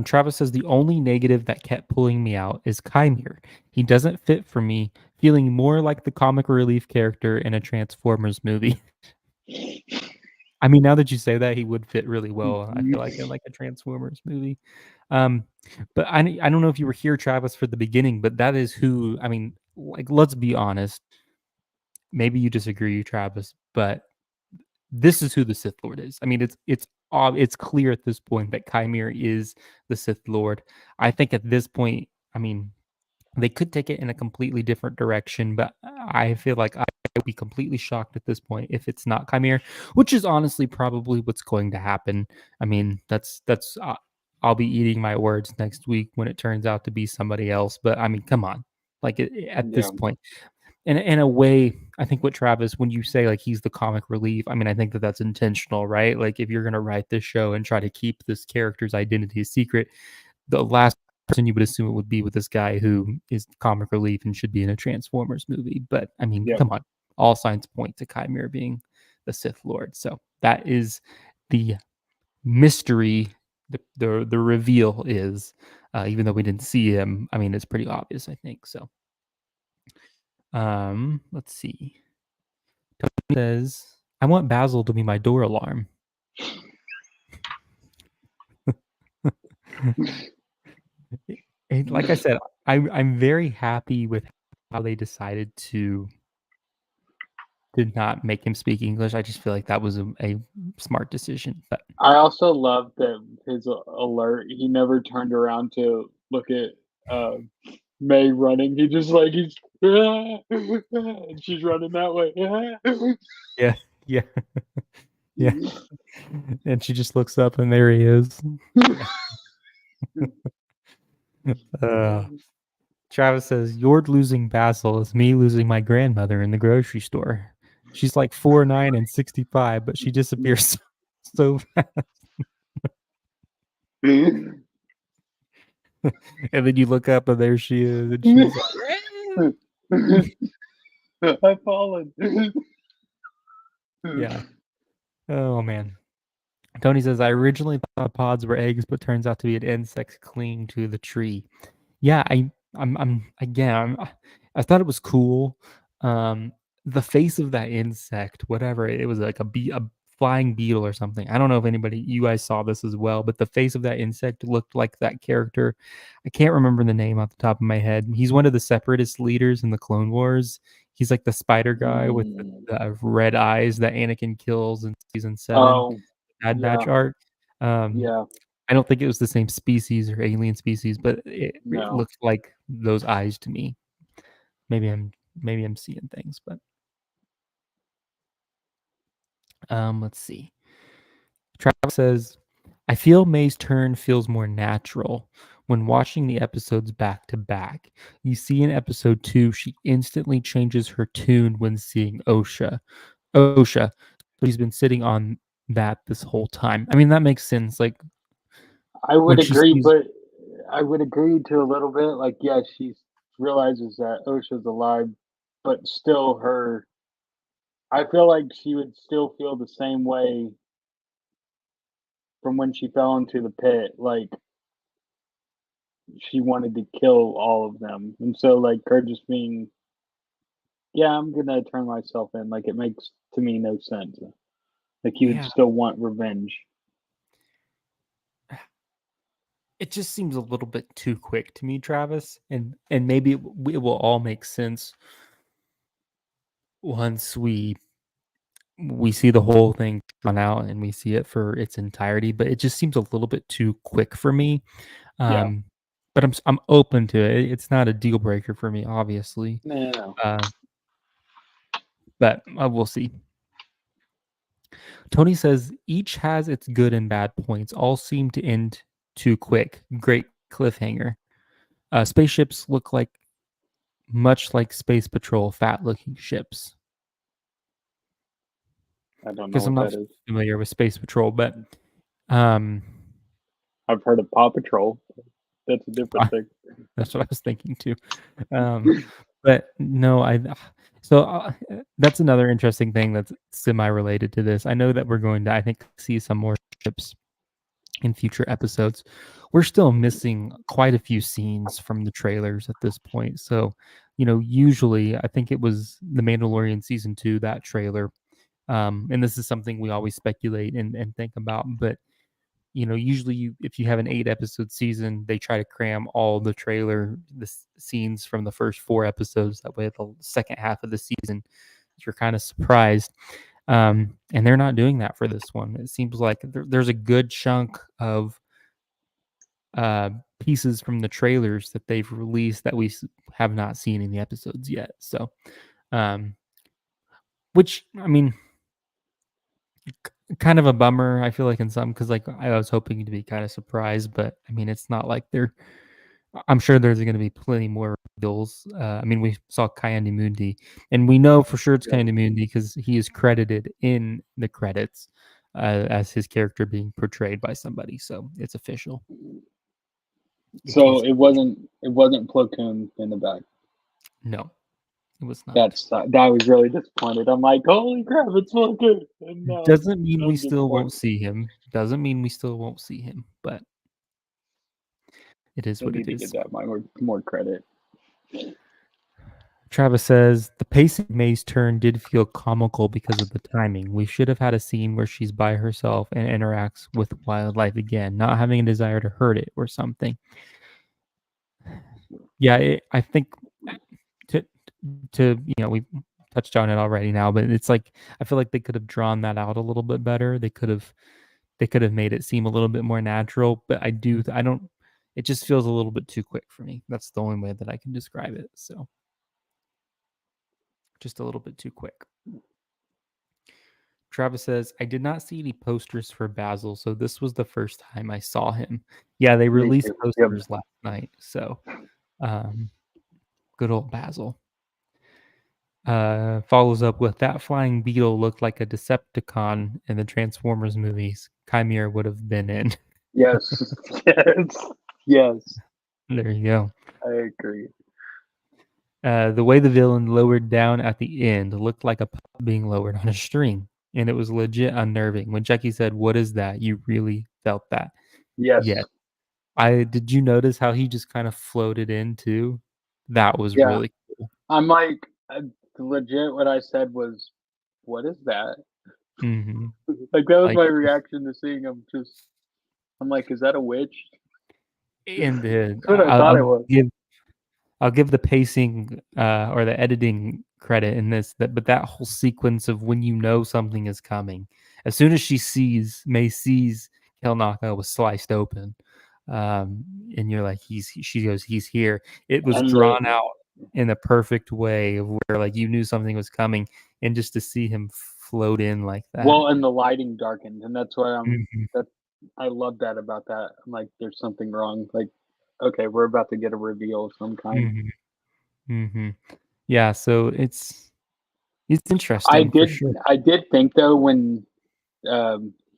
Travis says the only negative that kept pulling me out is Kymir. He doesn't fit for me, feeling more like the comic relief character in a Transformers movie. I mean, now that you say that, he would fit really well. I feel like in like a Transformers movie. Um, but I don't know if you were here, Travis, for the beginning, but that is who. I mean, like, let's be honest. Maybe you disagree, Travis, but this is who the Sith Lord is. I mean, it's clear at this point that Kymir is the Sith Lord. I think at this point, I mean, they could take it in a completely different direction, but I feel like I would be completely shocked at this point if it's not Kymir, which is honestly probably what's going to happen. I mean, I'll be eating my words next week when it turns out to be somebody else. But I mean, come on, like at yeah, this point. in a way, I think what Travis, when you say like he's the comic relief, I mean, I think that that's intentional, right? Like if you're gonna write this show and try to keep this character's identity a secret, the last person you would assume it would be with this guy who is comic relief and should be in a Transformers movie. But I mean, Yep. come on, all signs point to Chimera being the Sith Lord. So that is the mystery. The reveal is, even though we didn't see him, I mean, it's pretty obvious, I think. So, let's see. Tony says, "I want Basil to be my door alarm." And like I said, I'm very happy with how they decided to did not make him speak English. I just feel like that was a smart decision. But I also love that his alert. He never turned around to look at uh, May running. He just like he's and she's running that way. yeah, yeah, yeah. And she just looks up and there he is. Uh, Travis says, "You're losing Basil is me losing my grandmother in the grocery store. She's like 4'9" and 65, but she disappears so fast." And then you look up and there she is, and she's like, I've fallen. yeah. Oh man. Tony says, "I originally thought pods were eggs, but turns out to be an insect clinging to the tree." Yeah, I'm again, I thought it was cool. Um, the face of that insect, whatever it was, like a flying beetle or something. I don't know if you guys saw this as well, but the face of that insect looked like that character. I can't remember the name off the top of my head. He's one of the separatist leaders in the Clone Wars. He's like the spider guy with the red eyes that Anakin kills in season 7, Oh, Bad yeah, Batch arc. Um, yeah, I don't think it was the same species or alien species, but it no. looked like those eyes to me. Maybe I'm seeing things, but let's see. Travis says, "I feel May's turn feels more natural when watching the episodes back to back. You see in episode 2, she instantly changes her tune when seeing Osha. So he's been sitting on that this whole time. I mean, that makes sense. Like I would when she agree, sees, but I would agree to a little bit. Like, yeah, she realizes that OSHA's alive, but still, I feel like she would still feel the same way from when she fell into the pit. Like, she wanted to kill all of them, and so like her just being, yeah, I'm gonna turn myself in. Like, it makes to me no sense. Like, he would yeah, still want revenge. it just seems a little bit too quick to me, Travis, and maybe it will all make sense once we see the whole thing run out and we see it for its entirety. But it just seems a little bit too quick for me. Yeah, Um, but I'm open to it. It's not a deal breaker for me, obviously. no, no, no. Uh, but we'll see. Tony says each has its good and bad points. All seem to end too quick. Great cliffhanger. Spaceships look like much like Space Patrol, fat-looking ships. I don't know Because I'm what not that is. familiar with Space Patrol, but um, I've heard of Paw Patrol. That's a different thing. that's what I was thinking too. Um, but no, so that's another interesting thing that's semi-related to this. I know that we're going to, I think, see some more ships in future episodes. We're still missing quite a few scenes from the trailers at this point. So, usually I think it was The Mandalorian season 2, that trailer. And this is something we always speculate and think about, but usually if you have an 8 episode season, they try to cram all the scenes from the first 4 episodes. That way, the second half of the season, you're kind of surprised. And they're not doing that for this one. It seems like there's a good chunk of pieces from the trailers that they've released that we have not seen in the episodes yet. So, um, which I mean, kind of a bummer. I feel like in some because like I was hoping to be kind of surprised, but I mean, it's not like they're I'm sure there's going to be plenty more reveals. I mean, we saw Kayandi Mundi, and we know for sure it's Yeah. Kayandi Mundi because he is credited in the credits as his character being portrayed by somebody. So it's official. In So case it wasn't Plo Koon in the back. no, it was not. That was really disappointed. I'm like, holy crap, it's Plo Koon. And no, Doesn't mean we I'm still won't disappointed. see him. Doesn't mean we still won't see him. But it is They what need it to get is. that more credit. Travis says the pacing of May's turn did feel comical because of the timing. We should have had a scene where she's by herself and interacts with wildlife again, not having a desire to hurt it or something. Yeah, I think to we touched on it already now, but it's like I feel like they could have drawn that out a little bit better. They could have made it seem a little bit more natural, but I don't. It just feels a little bit too quick for me. That's the only way that I can describe it. So just a little bit too quick. Travis says, I did not see any posters for Basil, so this was the first time I saw him. Yeah, they Me released too. Yep. posters last night. So um, good old Basil. Follows up with that flying beetle looked like a Decepticon in the Transformers movies Chimera would have been in. Yes. Yes. Yes. There you go. I agree. The way the villain lowered down at the end looked like a puppet being lowered on a string, and it was legit unnerving. When Jackie said, "What is that?" You really felt that. Yes. Yes. I did you notice how he just kind of floated in too? That was Yeah. really cool. I'm like, legit. What I said was, "What is that?" Mhm. Like that was Like, my reaction to seeing him. I'm like, is that a witch? and the That's what I thought it was. I'll give the pacing or the editing credit in this, but that whole sequence of when you know something is coming, as soon as May sees Kelnaka was sliced open, and you're like, she goes, he's here. It was And drawn out in a perfect way of where like you knew something was coming, and just to see him float in like that. and the lighting darkened, and that's why Mhm, I love that about that. I'm like, there's something wrong. Like, okay, we're about to get a reveal of some kind. mhm, mhm. Yeah, so it's interesting for sure. I did think though when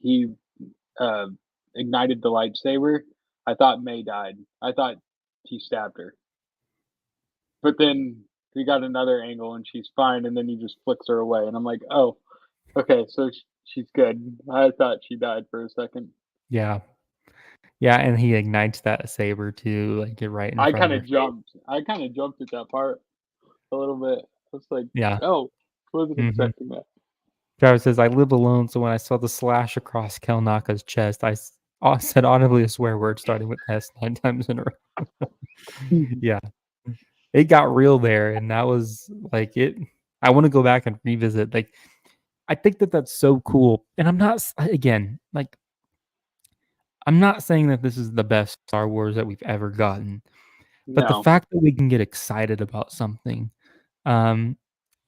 he uh, ignited the lightsaber, I thought May died. I thought he stabbed her, but then he got another angle and she's fine, and then he just flicks her away, and I'm like, oh, okay, so she's good. I thought she died for a second. Yeah. Yeah, and he ignites that saber too, like, get right in I front of kind her of face. jumped. I kind of jumped at that part a little bit. I was like, Yeah. oh, wasn't Mhm. expecting that. Travis says, "I live alone, so when I saw the slash across Kelnaka's chest, said audibly a swear word starting with S 9 times in a row." Yeah. It got real there, and that was, like, it I wanna go back and revisit, like, I think that that's so cool, and I'm not s again, like, I'm not saying that this is the best Star Wars that we've ever gotten, but the No, fact that we can get excited about something, um,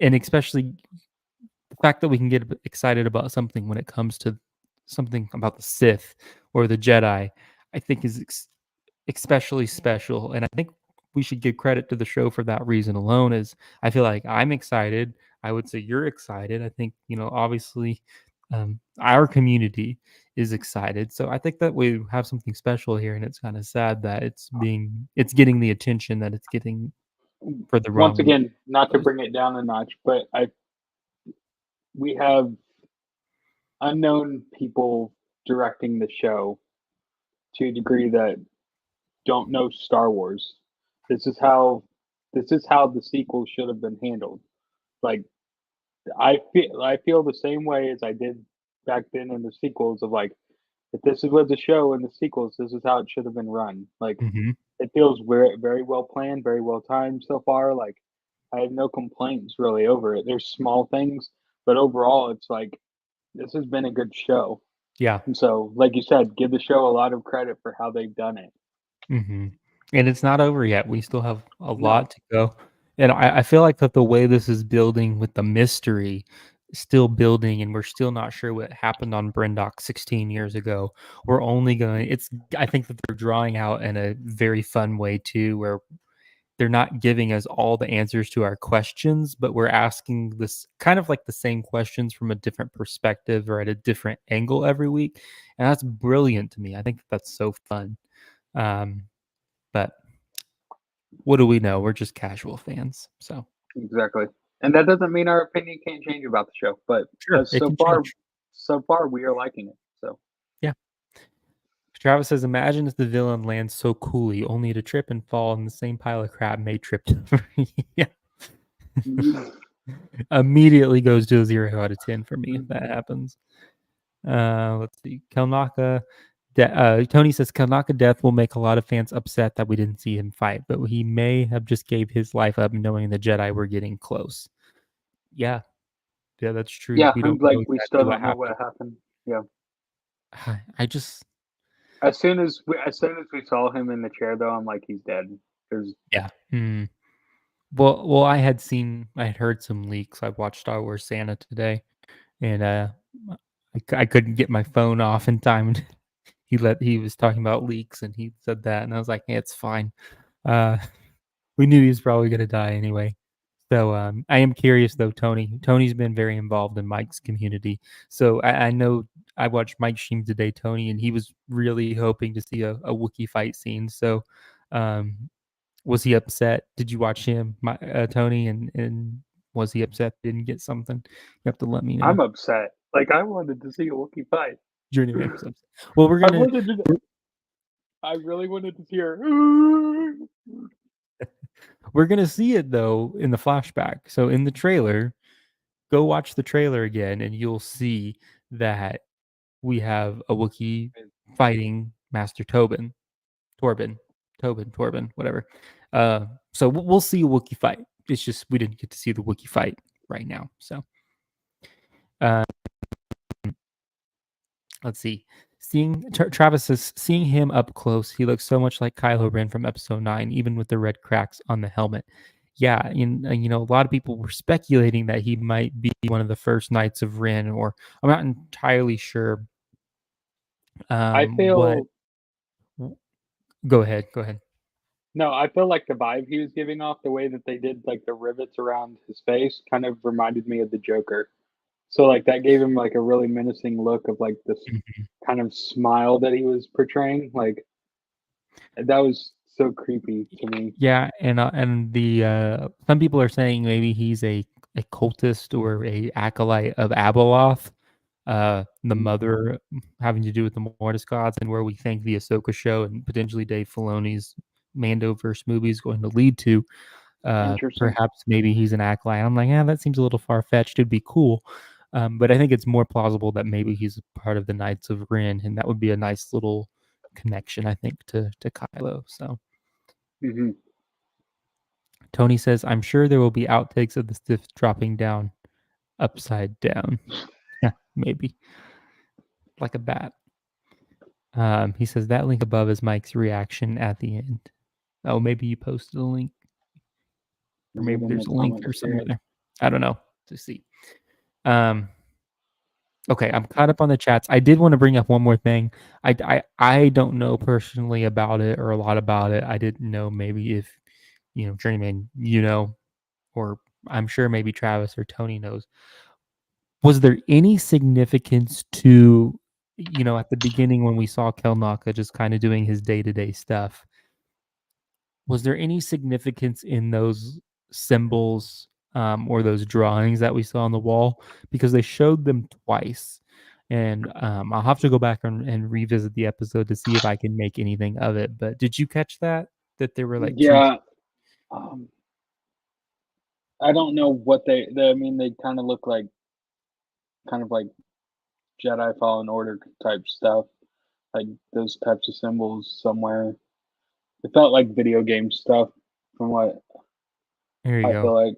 and especially the fact that we can get excited about something when it comes to something about the Sith or the Jedi, I think is especially special. And I think we should give credit to the show for that reason alone. Is I feel like I'm excited. I would say you're excited. I think obviously, our community is excited. So I think that we have something special here, and it's kind of sad that it's getting the attention that it's getting for the once wrong reason. again, not to bring it down a notch, but I we have unknown people directing the show to a degree that don't know Star Wars. This is how this is how the sequel should have been handled. Like I feel the same way as I did back then in the sequels of like if this was the show and the sequels, this is how it should have been run. Like Hmm. it feels very very well planned, very well timed so far. Like I have no complaints really over it. There's small things, but overall it's like this has been a good show. Yeah. And so, like you said, give the show a lot of credit for how they've done it. Mhm. And it's not over yet. We still have a No. lot to go. And I feel like that the way this is building with the mystery still building and we're still not sure what happened on Brindok 16 years ago. We're only going it's I think that they're drawing out in a very fun way too, where they're not giving us all the answers to our questions, but we're asking this kind of like the same questions from a different perspective or at a different angle every week. And that's brilliant to me. I think that's so fun. But what do we know? We're just casual fans. So Exactly. And that doesn't mean our opinion can't change about the show, but sure, it can change. so far we are liking it. So Yeah. Travis says, imagine if the villain lands so coolly, only to trip and fall in the same pile of crap May tripped over. Yeah. Immediately goes to a 0 out of 10 for me if that happens. Let's see. Tony says Kelnaka death will make a lot of fans upset that we didn't see him fight, but he may have just gave his life up knowing the Jedi were getting close. Yeah. Yeah, that's true. yeah, We I'm don't know like we exactly still what don't know happened. what happened. Yeah. I just As soon as we saw him in the chair though, I'm like he's dead. There's yeah. Well, I had heard some leaks. I watched Star Wars Santa today, and I couldn't get my phone off in time. He was talking about leaks, and he said that, and I was like, hey, it's fine. Uh, we knew he was probably gonna die anyway. So I am curious though, Tony. Tony's been very involved in Mike's community. So I know I watched Mike stream today, Tony, and he was really hoping to see a Wookiee fight scene. So um, was he upset? Did you watch him, Tony? And was he upset didn't get something? You have to let me know. I'm upset. Like I wanted to see a Wookiee fight. Journeyman was upset. Well, I wanted to I really wanted to see her. we're gonna see it though in the flashback. So in the trailer, go watch the trailer again, and you'll see that we have a Wookiee fighting Master Tobin, whatever. So we'll see a Wookiee fight. It's just we didn't get to see the Wookiee fight right now. So uh, let's see. Travis says, seeing him up close, he looks so much like Kylo Ren from Episode 9, even with the red cracks on the helmet. Yeah, a lot of people were speculating that he might be one of the first Knights of Ren, or I'm not entirely sure. I What? feel Go ahead. Go ahead. no, I feel like the vibe he was giving off, the way that they did like the rivets around his face, kind of reminded me of the Joker. So like that gave him like a really menacing look of like this Mhm. kind of smile that he was portraying. Like that was so creepy to me. Yeah, and the some people are saying maybe he's a cultist or a acolyte of Abeloth, the mother having to do with the Mortis gods, and where we think the Ahsoka show and potentially Dave Filoni's Mandoverse movie is going to lead to. Interesting. Perhaps maybe he's an acolyte. I'm like, yeah, that seems a little far fetched. It'd be cool, but I think it's more plausible that maybe he's part of the Knights of Ren, and that would be a nice little connection, I think, to Kylo. So. Hmm. Tony says, I'm sure there will be outtakes of the Sith dropping down upside down. Yeah, maybe. Like a bat. He says that link above is Mike's reaction at the end. Oh, maybe you posted a link. Or Is it maybe in the there's a link or comments somewhere there? there. I don't know. To see. Um, okay, I'm caught up on the chats. I did want to bring up one more thing. I don't know personally about it or a lot about it. I didn't know maybe if Journeyman, or I'm sure maybe Travis or Tony knows. Was there any significance to, at the beginning when we saw Kelnaka just kind of doing his day-to-day stuff? Was there any significance in those symbols or those drawings that we saw on the wall? Because they showed them twice. And I'll have to go back and revisit the episode to see if I can make anything of it. But did you catch that? That there were like two. Yeah. Um, I don't know what I mean, they kind of like Jedi Fallen Order type stuff, like those types of symbols somewhere. It felt like video game stuff from what There you I go. feel like.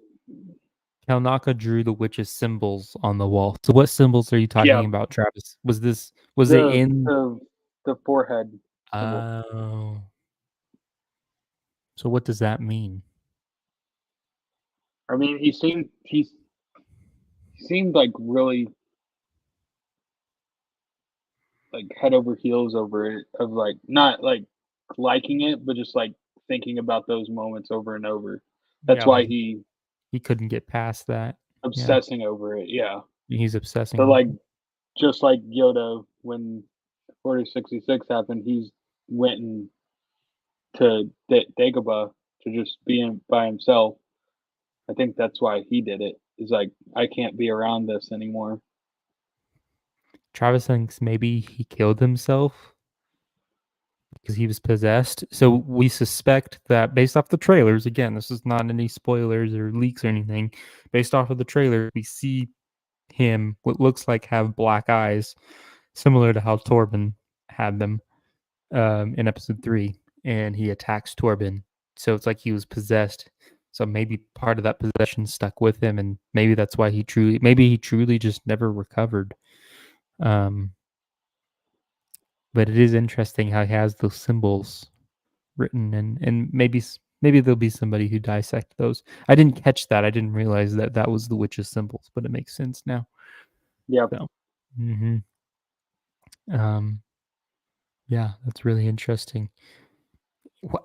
Kalnaka drew the witch's symbols on the wall. So what symbols are you Yeah, talking about, Travis? Was it the in the the forehead symbol. Oh. So what does that mean? I mean, he seemed he seemed like really like head over heels over it, of like not like liking it, but just like thinking about those moments over and over. That's Yeah, why like he he couldn't get past that. Yeah, obsessing over it. Yeah. he's So obsessing like over. just like Yoda when Order 66 happened, he's went and to Dagobah to just be by himself. I think that's why he did it. Is like I can't be around this anymore. Travis thinks maybe he killed himself because he was possessed. So we suspect that based off the trailers, again, this is not any spoilers or leaks or anything. Based off of the trailer, we see him what looks like have black eyes, similar to how Torben had them in episode 3, and he attacks Torben. So it's like he was possessed. So maybe part of that possession stuck with him, and maybe that's why maybe he truly just never recovered. Um, but it is interesting how he has those symbols written, and maybe there'll be somebody who dissect those. I didn't catch that. I didn't realize that that was the witch's symbols, but it makes sense now. Yeah. So, hmm um, yeah, that's really interesting.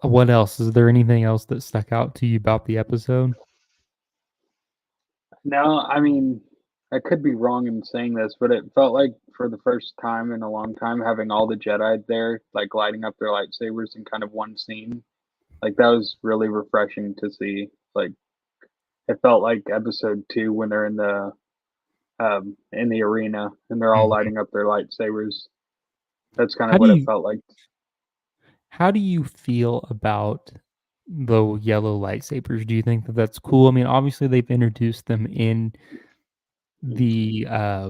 What else? Is there anything else that stuck out to you about the episode? No, I mean, I could be wrong in saying this, but it felt like for the first time in a long time, having all the Jedi there, like lighting up their lightsabers in kind of one scene, like that was really refreshing to see. Like it felt like episode 2 when they're in the arena and they're all Mhm. lighting up their lightsabers. That's kind of How do what it you felt like. how do you feel about the yellow lightsabers? Do you think that that's cool? I mean, obviously they've introduced them the uh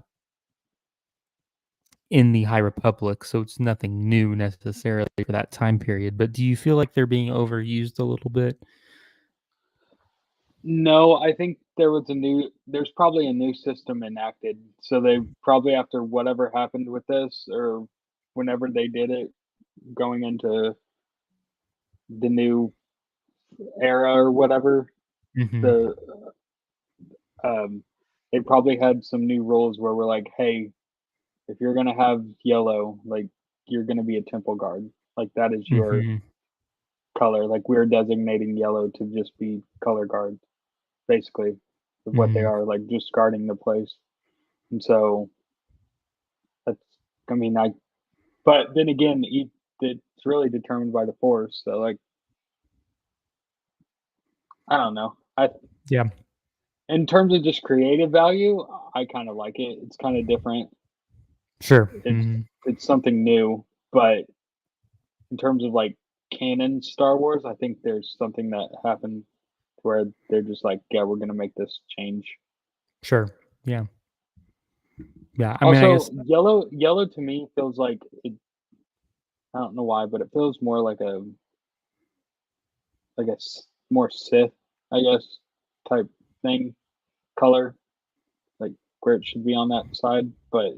in the High Republic, so it's nothing new necessarily for that time period. But do you feel like they're being overused a little bit? No, I think there's probably a new system enacted. So they probably after whatever happened with this or whenever they did it going into the new era or whatever, Hmm. the um they probably had some new rules where we're like, hey, if you're gonna have yellow, like you're gonna be a temple guard. Like that is your Hmm. color. Like we're designating yellow to just be color guards, basically, of what they Hmm. are, like just guarding the place. And so that's, I mean, but then again, it's really determined by the force. So like, I don't know. Yeah, In terms of just creative value, I kind of like it. It's kind of different. sure. It's it's something new, but in terms of like canon Star Wars, I think there's something that happened where they're just like, yeah, we're gonna make this change. Sure. Yeah. Yeah. I mean, I Also, guess yellow to me feels like it. I don't know why, but it feels more like more Sith, I guess, type thing color, like where it should be on that side. But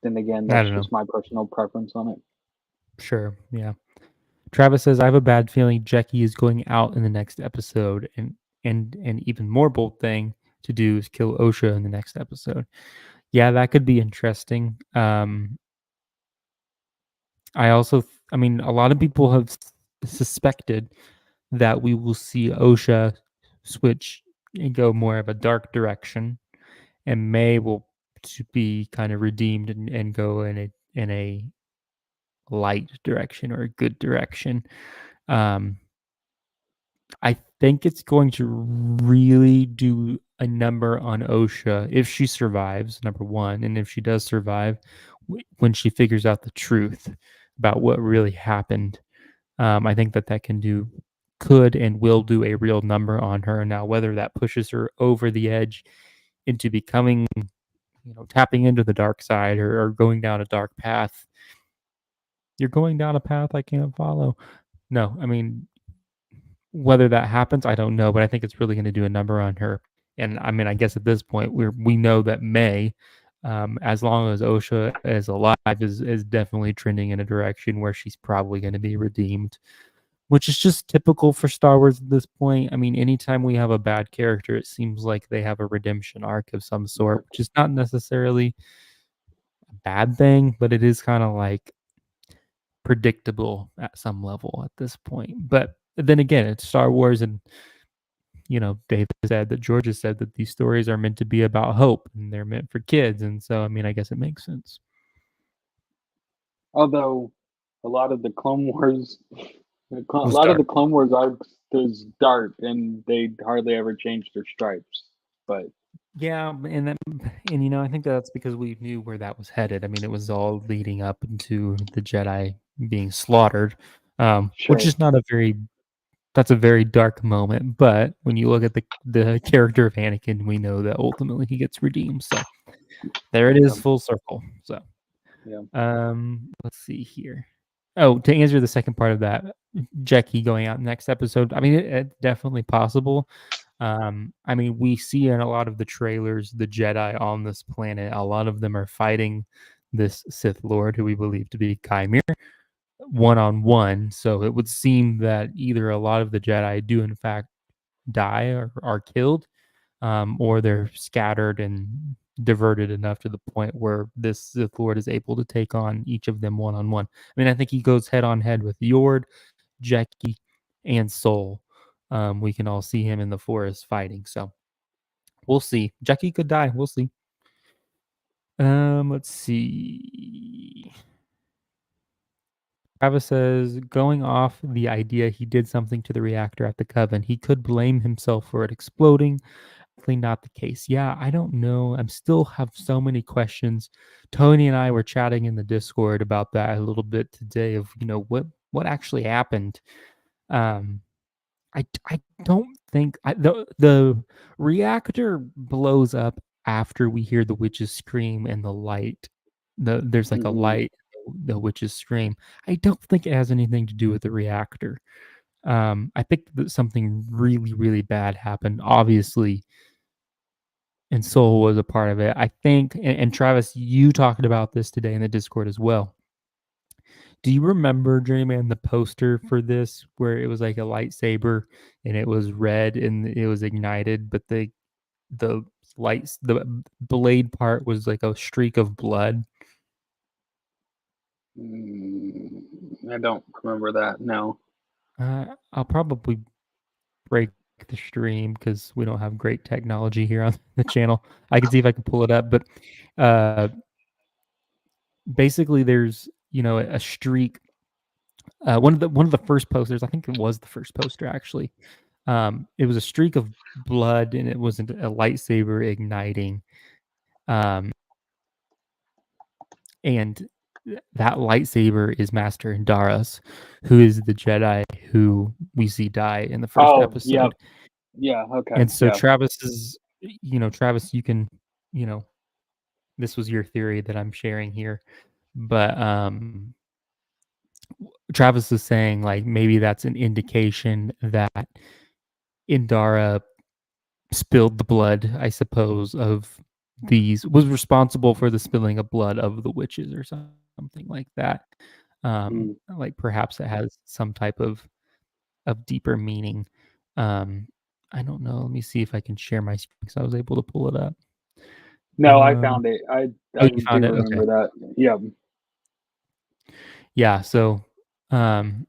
then again, I that's don't know. just my personal preference on it. Sure. Yeah. Travis says, I have a bad feeling Jackie is going out in the next episode, and an even more bold thing to do is kill Osha in the next episode. Yeah, that could be interesting. I mean, a lot of people have suspected that we will see Osha switch and go more of a dark direction, and May will be kind of redeemed and go in a light direction or a good direction. Um, I think it's going to really do a number on Osha if she survives, number one, and if she does survive, when she figures out the truth about what really happened. I think that could and will do a real number on her. Now, whether that pushes her over the edge into becoming, tapping into the dark side, or going down a dark path, you're going down a path I can't follow. No, I mean, whether that happens, I don't know, but I think it's really going to do a number on her. And I mean, I guess at this point, we know that May, as long as Osha is alive, is definitely trending in a direction where she's probably going to be redeemed, which is just typical for Star Wars at this point. I mean, anytime we have a bad character, it seems like they have a redemption arc of some sort, which is not necessarily a bad thing, but it is kind of like predictable at some level at this point. But then again, it's Star Wars, and Dave said that George has said that these stories are meant to be about hope and they're meant for kids, and so I mean, I guess it makes sense. Although a lot of the Clone Wars, a Was lot of dark. the Clone Wars arcs is dark, and they hardly ever change their stripes. But Yeah, and I think that's because we knew where that was headed. I mean, it was all leading up into the Jedi being slaughtered, which sure, is not a very that's a very dark moment. But when you look at the character of Anakin, we know that ultimately he gets redeemed. So there it is, um, full circle. So yeah, let's see here. Oh, to answer the second part of that, Jackie going out next episode. I mean, it's definitely possible. I mean, we see in a lot of the trailers the Jedi on this planet. A lot of them are fighting this Sith Lord, who we believe to be Chimera, one on one. So it would seem that either a lot of the Jedi do in fact die or are killed, or they're scattered and diverted enough to the point where this Sith Lord is able to take on each of them one on one. I mean, I think he goes head on head with Yord, Jackie, and Soul. We can all see him in the forest fighting. So we'll see. Jackie could die. We'll see. Let's see. Travis says, going off the idea he did something to the reactor at the Coven, he could blame himself for it exploding. Definitely not the case. Yeah, I don't know. I'm still have so many questions. Tony and I were chatting in the Discord about that a little bit today of, what actually happened. Um, I don't think the reactor blows up after we hear the witches scream and the light. There's like a hmm light, the witches scream. I don't think it has anything to do with the reactor. I think that something really, really bad happened. Obviously, and Soul was a part of it. I think, and Travis, you talked about this today in the Discord as well. Do you remember, Journeyman, the poster for this where it was like a lightsaber and it was red and it was ignited, but the the blade part was like a streak of blood? I don't remember that. No. I'll probably break the stream because we don't have great technology here on the channel. I can see if I can pull it up, but uh, basically, there's a streak. One of the first posters, I think it was the first poster actually. It was a streak of blood, and it wasn't a lightsaber igniting. Um, and that lightsaber is Master Indara's, who is the Jedi who we see die in the first Oh, yep. episode. Yeah. Okay. And so Yeah. Travis, you can, you know, this was your theory that I'm sharing here, but Travis is saying like maybe that's an indication that Indara spilled the blood, I suppose, of these was responsible for the spilling of blood of the witches or something like that. Mm. Like perhaps it has some type of deeper meaning. Um, I don't know. Let me see if I can share my screen because I was able to pull it up. No, I Um, found it. oh, I you do found it? Okay. remember that. Yeah. Yeah. So, um,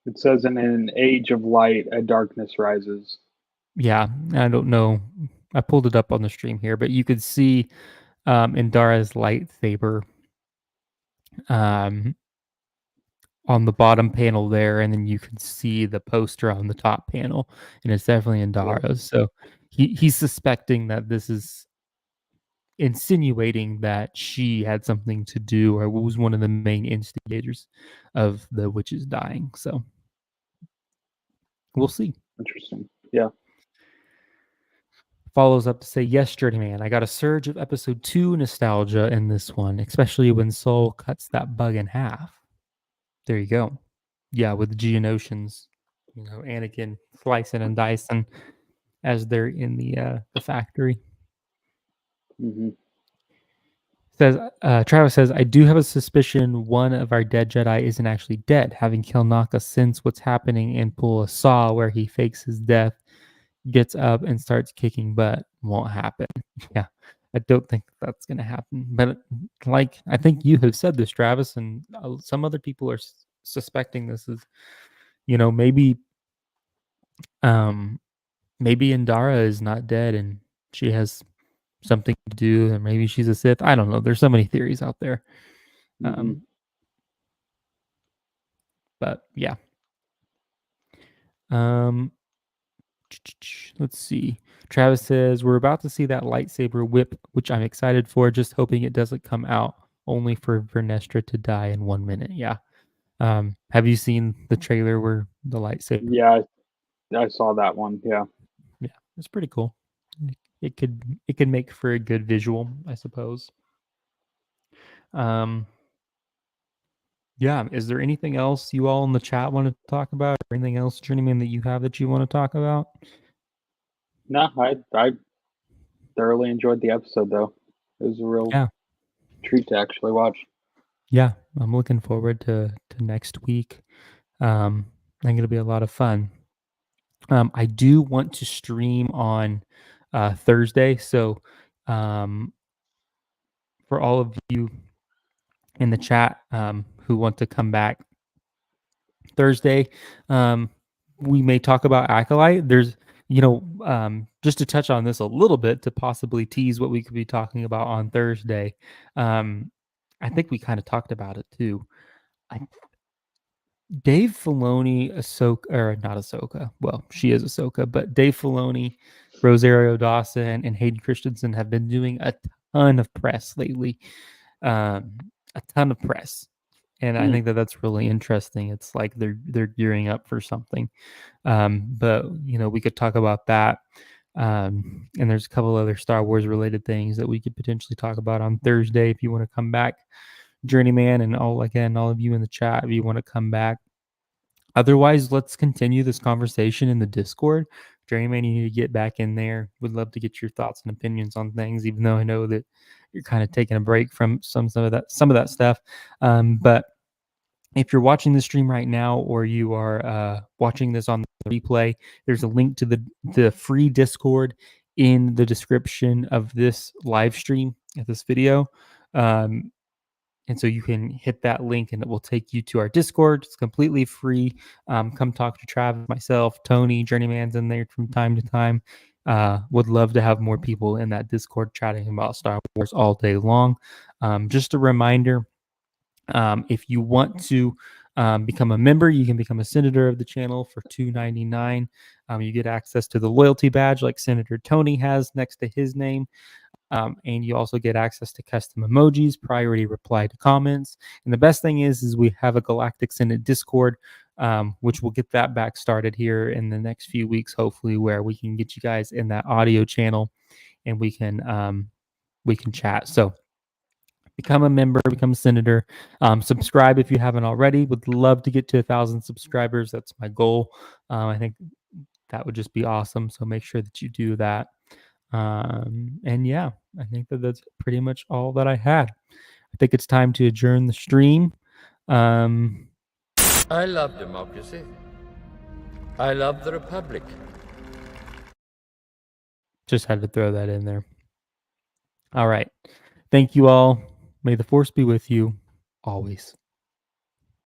It says in an age of light, a darkness rises. yeah, I don't know. I pulled it up on the stream here, but you could see Indara's lightsaber um, on the bottom panel there, and then you can see the poster on the top panel, and it's definitely Yeah. Indara's. So he's suspecting that this is insinuating that she had something to do or was one of the main instigators of the witches dying. So we'll see. Interesting. Yeah. Follows up to say, yes, Journeyman, I got a surge of episode 2 nostalgia in this one, especially when Soul cuts that bug in half. There you go. Yeah, with Geonosians, Anakin slicing and dicing as they're in the factory. hmm Says Travis says, I do have a suspicion one of our dead Jedi isn't actually dead, having Kilnaka sense what's happening and pull a saw where he fakes his death, gets up and starts kicking butt. Won't happen. Yeah, I don't think that's going to happen. But like I think you have said this, Travis, and some other people are suspecting this is, maybe um maybe Indara is not dead and she has something to do, and maybe she's a Sith. I don't know. There's so many theories out there. Mm-hmm. But yeah. Um, let's see. Travis says we're about to see that lightsaber whip, which I'm excited for. Just hoping it doesn't come out only for Vernestra to die in 1 minute. Yeah. Have you seen the trailer where the lightsaber? Yeah, I saw that one. Yeah. Yeah, it's pretty cool. It could make for a good visual, I suppose. Um, yeah. Is there anything else you all in the chat want to talk about, or anything else, Journeyman, that you have that you want to talk about? No, I thoroughly enjoyed the episode though. It was a real Yeah. treat to actually watch. Yeah, I'm looking forward to next week. I think it'll be a lot of fun. I do want to stream on Thursday, so um, for all of you in the chat who want to come back Thursday, we may talk about Acolyte. There's, just to touch on this a little bit to possibly tease what we could be talking about on Thursday. I think we kind of talked about it too. I Dave Filoni, Ahsoka, or not Ahsoka. Well, she is Ahsoka, but Dave Filoni, Rosario Dawson, and Hayden Christensen have been doing a ton of press lately. A ton of press, and I Mm. think that that's really interesting. It's like they're gearing up for something. But we could talk about that. And there's a couple other Star Wars related things that we could potentially talk about on Thursday if you want to come back, Journeyman, and all of you in the chat if you want to come back. Otherwise, let's continue this conversation in the Discord. Journeyman, you need to get back in there. Would love to get your thoughts and opinions on things, even though I know that you're kind of taking a break from some of that stuff. But if you're watching the stream right now, or you are watching this on the replay, there's a link to the free Discord in the description of this live stream of this video. And so you can hit that link and it will take you to our Discord. It's completely free. Come talk to Travis, myself, Tony, Journeyman's in there from time to time. Would love to have more people in that Discord chatting about Star Wars all day long. Just a reminder, if you want to become a member, you can become a senator of the channel for $2.99. You get access to the loyalty badge like Senator Tony has next to his name. And you also get access to custom emojis, priority reply to comments. And the best thing is we have a Galactic Senate Discord, which we'll get that back started here in the next few weeks, hopefully, where we can get you guys in that audio channel and we can chat. So become a member, become a senator, subscribe if you haven't already. Would love to get to 1,000 subscribers. That's my goal. I think that would just be awesome. So make sure that you do that. And yeah, I think that that's pretty much all that I had. I think it's time to adjourn the stream. I love democracy. I love the Republic. Just had to throw that in there. All right. Thank you all. May the force be with you always.